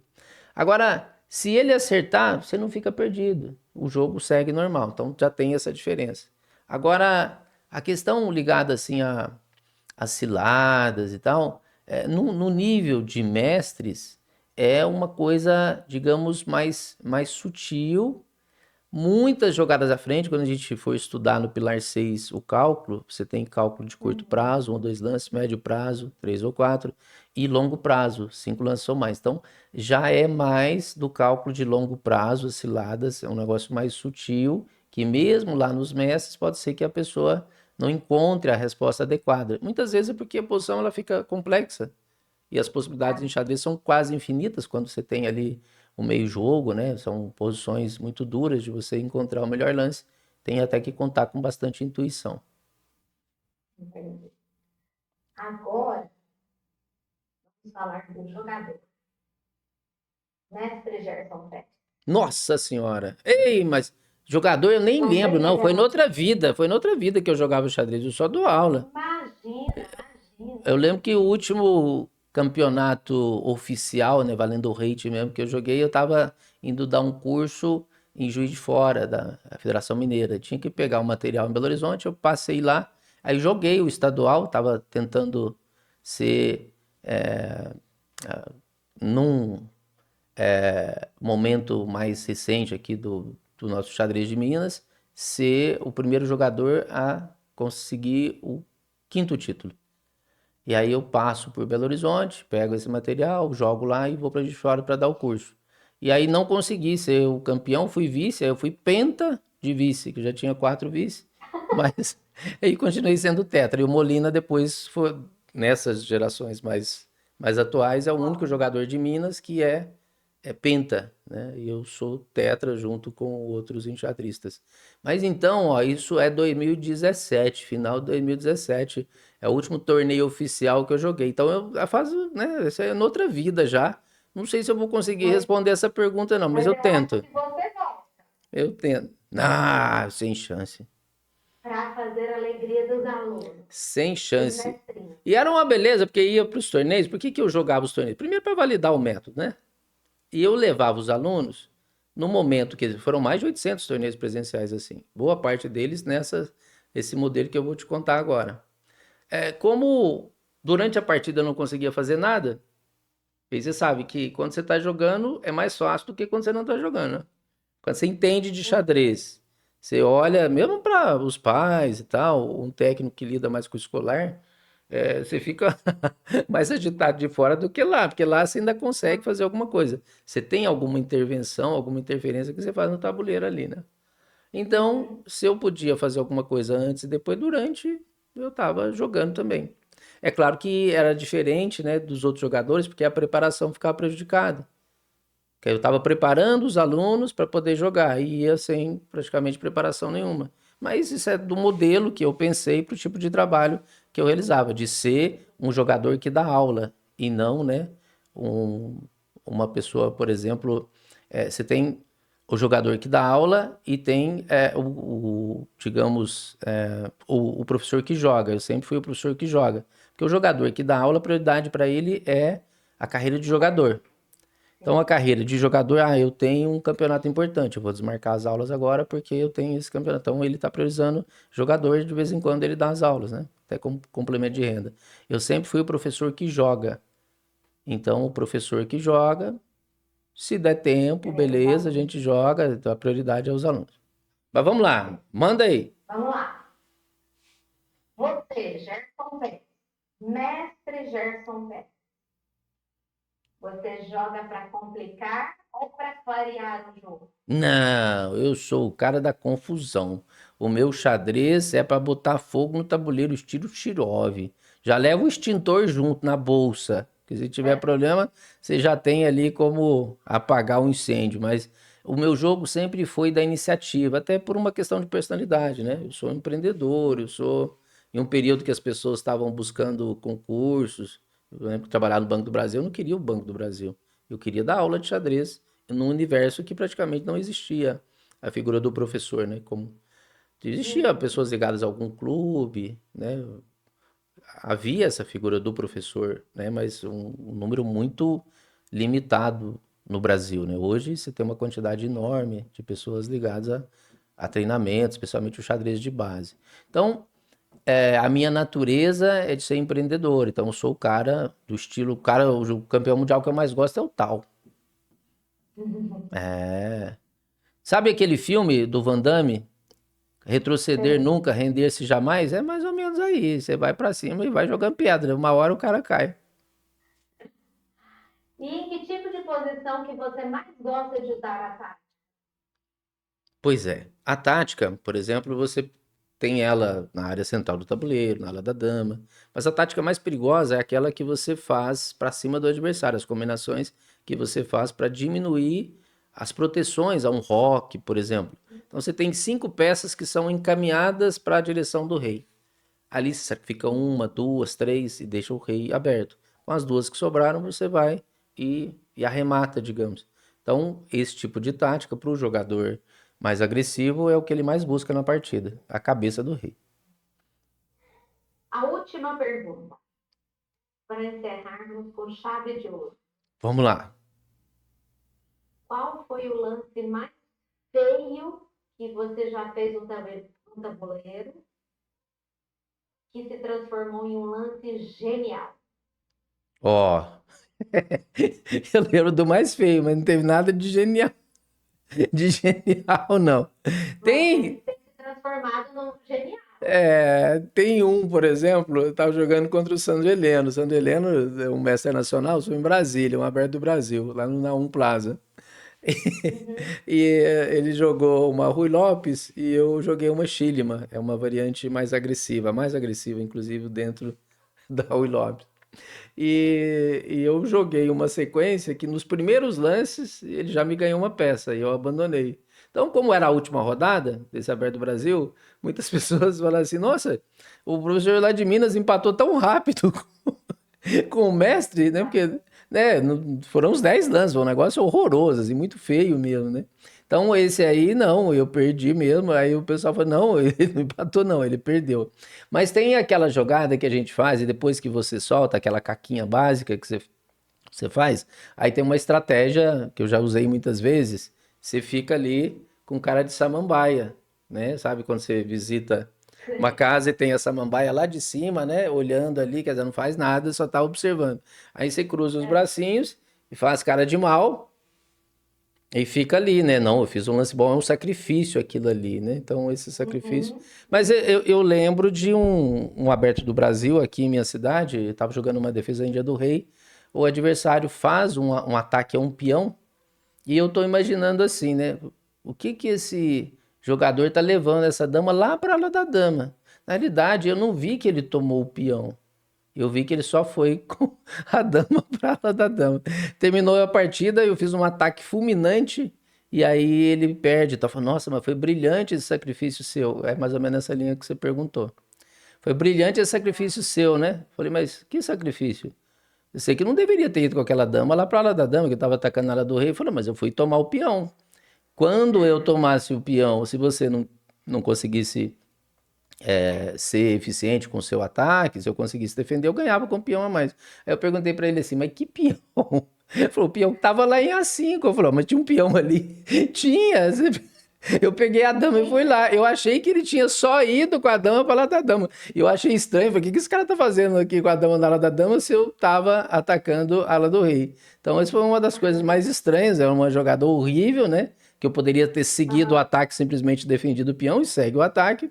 Agora, se ele acertar, você não fica perdido. O jogo segue normal. Então já tem essa diferença. Agora, a questão ligada assim a ciladas e tal, no nível de mestres, é uma coisa, digamos, mais sutil. Muitas jogadas à frente, quando a gente for estudar no Pilar 6 o cálculo, você tem cálculo de curto Uhum. prazo, um ou dois lances, médio prazo, três ou quatro, e longo prazo, cinco lances ou mais. Então, já é mais do cálculo de longo prazo, as ciladas, é um negócio mais sutil, que mesmo lá nos mestres, pode ser que a pessoa não encontre a resposta adequada. Muitas vezes é porque a posição ela fica complexa. E as possibilidades Ah, em xadrez são quase infinitas quando você tem ali o meio jogo, né? São posições muito duras de você encontrar o melhor lance. Tem até que contar com bastante intuição. entendi. Agora, vamos falar do jogador. Mestre Gerson Pet. Nossa senhora! Ei, mas jogador eu nem Não lembro, tem não. Foi aquela. noutra vida. Foi noutra vida que eu jogava xadrez. Eu só dou aula. Imagina, Eu imagina. lembro que o último campeonato oficial, né, valendo o rate mesmo que eu joguei, eu tava indo dar um curso em Juiz de Fora, da Federação Mineira. Tinha que pegar o material em Belo Horizonte, eu passei lá, aí joguei o estadual, tava tentando ser, num momento mais recente aqui do nosso xadrez de Minas, ser o primeiro jogador a conseguir o quinto título. E aí eu passo por Belo Horizonte, pego esse material, jogo lá e vou para Juiz de Fora para dar o curso. E aí não consegui ser o campeão, fui vice, aí eu fui penta de vice, que eu já tinha quatro vice, mas aí continuei sendo tetra. E o Molina depois foi, nessas gerações mais atuais, é o único Ó, jogador de Minas que é penta, né? E eu sou tetra junto com outros enxadristas. Mas então, ó, isso é 2017, final de 2017. É o último torneio oficial que eu joguei. Então eu faço, né? Isso é noutra vida já. Não sei se eu vou conseguir mas, responder essa pergunta, não, mas mas eu eu acho tento. que você gosta Eu tento. Ah, sem chance. para fazer a alegria dos alunos, Sem dos chance. mestrinhos. E era uma beleza, porque ia para os torneios. Por que que eu jogava os torneios? Primeiro para validar o método, né? E eu levava os alunos no momento que foram mais de 800 torneios presenciais assim. Boa parte deles esse modelo que eu vou te contar agora. Como durante a partida eu não conseguia fazer nada, e você sabe que quando você está jogando é mais fácil do que quando você não está jogando, né? Quando você entende de Uhum. xadrez, você olha, mesmo para os pais e tal, um técnico que lida mais com o escolar, você fica mais agitado de fora do que lá, porque lá você ainda consegue fazer alguma coisa. Você tem alguma intervenção, alguma interferência que você faz no tabuleiro ali, né? Então, Uhum. se eu podia fazer alguma coisa antes e depois durante, eu estava jogando também. É claro que era diferente, né, dos outros jogadores, porque a preparação ficava prejudicada. Porque eu estava preparando os alunos para poder jogar e ia sem praticamente preparação nenhuma. Mas isso é do modelo que eu pensei para o tipo de trabalho que eu realizava, de ser um jogador que dá aula e não, né, um- uma pessoa, por exemplo, você tem o jogador que dá aula e tem digamos, o professor que joga. Eu sempre fui o professor que joga. Porque o jogador que dá aula, a prioridade para ele é a carreira de jogador. Então, a carreira de jogador, eu tenho um campeonato importante, eu vou desmarcar as aulas agora porque eu tenho esse campeonato. Então, ele está priorizando jogador, de vez em quando ele dá as aulas, né? Até como complemento de renda. Eu sempre fui o professor que joga. Então, o professor que joga, se der tempo, beleza, a gente joga, então a prioridade é os alunos. Mas vamos lá, manda aí. Vamos lá. Você, Gerson Pérez, mestre Gerson Pérez, você joga para complicar ou para clarear o jogo? Não, eu sou o cara da confusão. O meu xadrez é para botar fogo no tabuleiro, estilo Tirov. Já leva o extintor junto na bolsa, que se tiver problema, você já tem ali como apagar o incêndio. Mas o meu jogo sempre foi da iniciativa, até por uma questão de personalidade, né? Eu sou empreendedor, eu sou em um período que as pessoas estavam buscando concursos. Eu lembro que trabalhar no Banco do Brasil, eu não queria o Banco do Brasil. Eu queria dar aula de xadrez num universo que praticamente não existia a figura do professor, né? Como existia pessoas ligadas a algum clube, né? Havia essa figura do professor, né? Mas um número muito limitado no Brasil, né? Hoje você tem uma quantidade enorme de pessoas ligadas a treinamentos, especialmente o xadrez de base. Então, a minha natureza é de ser empreendedor. Então, eu sou o cara do estilo, o campeão mundial que eu mais gosto é o tal. É. Sabe aquele filme do Van Damme? Retroceder Sei. nunca, render-se jamais? É mais ou menos aí. Você vai pra cima e vai jogando pedra. Uma hora o cara cai. E em que tipo de posição que você mais gosta de usar a tática? Pois é. A tática, por exemplo, você tem ela na área central do tabuleiro, na área da dama. Mas a tática mais perigosa é aquela que você faz pra cima do adversário, as combinações que você faz para diminuir as proteções a um roque, por exemplo. Então você tem 5 peças que são encaminhadas para a direção do rei. Ali você sacrifica uma, duas, três e deixa o rei aberto. Com as duas que sobraram, você vai e arremata, digamos. Então, esse tipo de tática para o jogador mais agressivo é o que ele mais busca na partida, a cabeça do rei. A última pergunta, para encerrarmos com chave de ouro. Vamos lá. Qual foi o lance mais feio que você já fez no tabuleiro que se transformou em um lance genial? Ó, eu lembro do mais feio, mas não teve nada de genial, não. Mas deve Tem, ter se transformado num genial. tem um, por exemplo, eu estava jogando contra o Sandro Heleno. O Sandro Heleno é um mestre nacional, sou em Brasília, um aberto do Brasil, lá no Naum Plaza. Uhum. E ele jogou uma Rui Lopes e eu joguei uma Chilima. É uma variante mais agressiva, inclusive, dentro da Rui Lopes. E eu joguei uma sequência que nos primeiros lances ele já me ganhou uma peça e eu abandonei. Então, como era a última rodada desse Aberto do Brasil, muitas pessoas falaram assim: Nossa, o professor lá de Minas empatou tão rápido com o mestre, né? Porque, né, foram uns 10 lances, foi um negócio horroroso, assim, muito feio mesmo, né? Então, esse aí, não, eu perdi mesmo. Aí o pessoal falou, não, ele não empatou, não, ele perdeu. Mas tem aquela jogada que a gente faz e depois que você solta aquela caquinha básica que você faz, aí tem uma estratégia que eu já usei muitas vezes, você fica ali com cara de samambaia, né? Sabe quando você visita uma casa e tem a samambaia lá de cima, né? Olhando ali, quer dizer, não faz nada, só tá observando. Aí você cruza os bracinhos e faz cara de mal e fica ali, né? Não, eu fiz um lance bom, é um sacrifício aquilo ali, né? Então, esse sacrifício. Uhum. Mas eu lembro de um aberto do Brasil aqui em minha cidade, eu tava jogando uma defesa Índia do Rei, o adversário faz um ataque a um peão e eu tô imaginando assim, né? O que que esse jogador tá levando essa dama lá para lá da dama? Na realidade, eu não vi que ele tomou o peão. Eu vi que ele só foi com a dama para lá da dama. Terminou a partida, eu fiz um ataque fulminante e aí ele perde. Tá falando, nossa, mas foi brilhante esse sacrifício seu. É mais ou menos essa linha que você perguntou. Foi brilhante esse sacrifício seu, né? Falei, mas que sacrifício? Eu sei que não deveria ter ido com aquela dama lá pra lá da dama, que estava atacando na área do rei. Falei, mas eu fui tomar o peão. Quando eu tomasse o peão, se você não conseguisse ser eficiente com o seu ataque, se eu conseguisse defender, eu ganhava com o peão a mais. Aí eu perguntei pra ele assim, mas que peão? Ele falou, o peão que tava lá em A5. Eu falei, mas tinha um peão ali. Tinha. Eu peguei a dama e fui lá. Eu achei que ele tinha só ido com a dama para lá da dama. Eu achei estranho. Falei, o que esse cara tá fazendo aqui com a dama na ala da dama se eu tava atacando a ala do rei? Então, essa foi uma das coisas mais estranhas. É uma jogada horrível, né? Que eu poderia ter seguido o ataque, simplesmente defendido o peão e segue o ataque,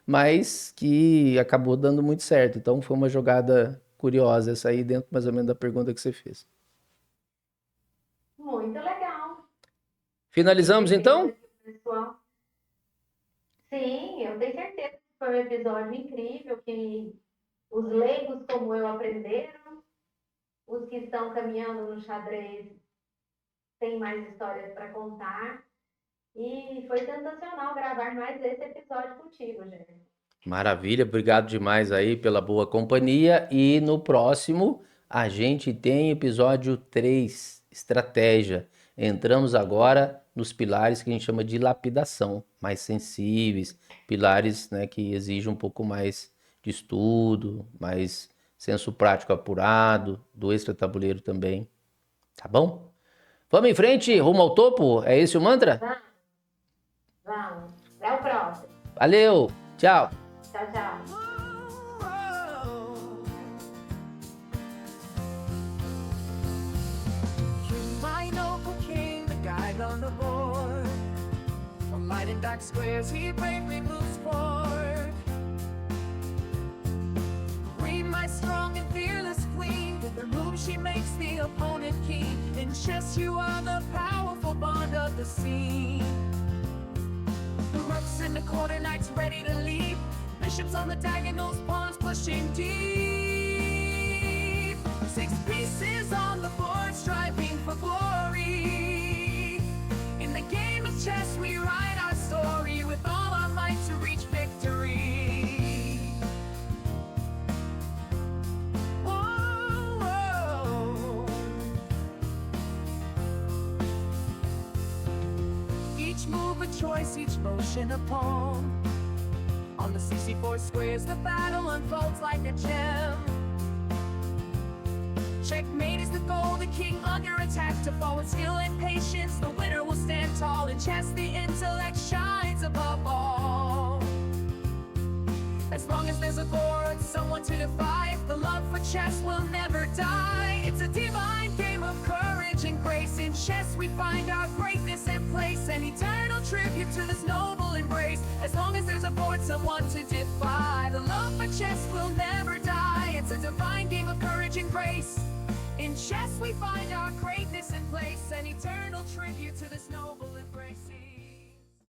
mas que acabou dando muito certo. Então, foi uma jogada curiosa essa aí, dentro mais ou menos da pergunta que você fez. Muito legal. Finalizamos então? Pessoal. Sim, eu tenho certeza que foi um episódio incrível, que os leigos como eu aprenderam, os que estão caminhando no xadrez têm mais histórias para contar. E foi sensacional gravar mais esse episódio contigo, Gerson. Maravilha, obrigado demais aí pela boa companhia. E no próximo a gente tem episódio 3, estratégia. Entramos agora nos pilares que a gente chama de lapidação, mais sensíveis, pilares, né, que exigem um pouco mais de estudo, mais senso prático apurado, do extra-tabuleiro também. Tá bom? Vamos em frente, rumo ao topo? É esse o mantra? Vamos. Até o próximo. Valeu, tchau. Tchau, tchau. Light and dark squares, he bravely moves forward. Queen, my strong and fearless queen, with her move she makes the opponent keen. In chess you are the powerful bond of the scene. The rooks in the corner, knights ready to leap. Bishops on the diagonals, pawns pushing deep. 6 pieces on the board, striving for glory. In the game of chess we write our story with all our might to reach victory. Whoa, whoa. Each move a choice, each motion a poem. On the CC4 squares the battle unfolds like a gem. Checkmate is the goal, the king under attack. To fall with skill and patience, the winner will stand tall. In chess the intellect shines above all. As long as there's a board, someone to defy, the love for chess will never die. It's a divine game of courage and grace. In chess we find our greatness and place, an eternal tribute to this noble embrace. As long as there's a board, someone to defy, the love for chess will never die. It's a divine game of courage and grace. In chess we find our greatness and place, an eternal tribute to this noble embrace.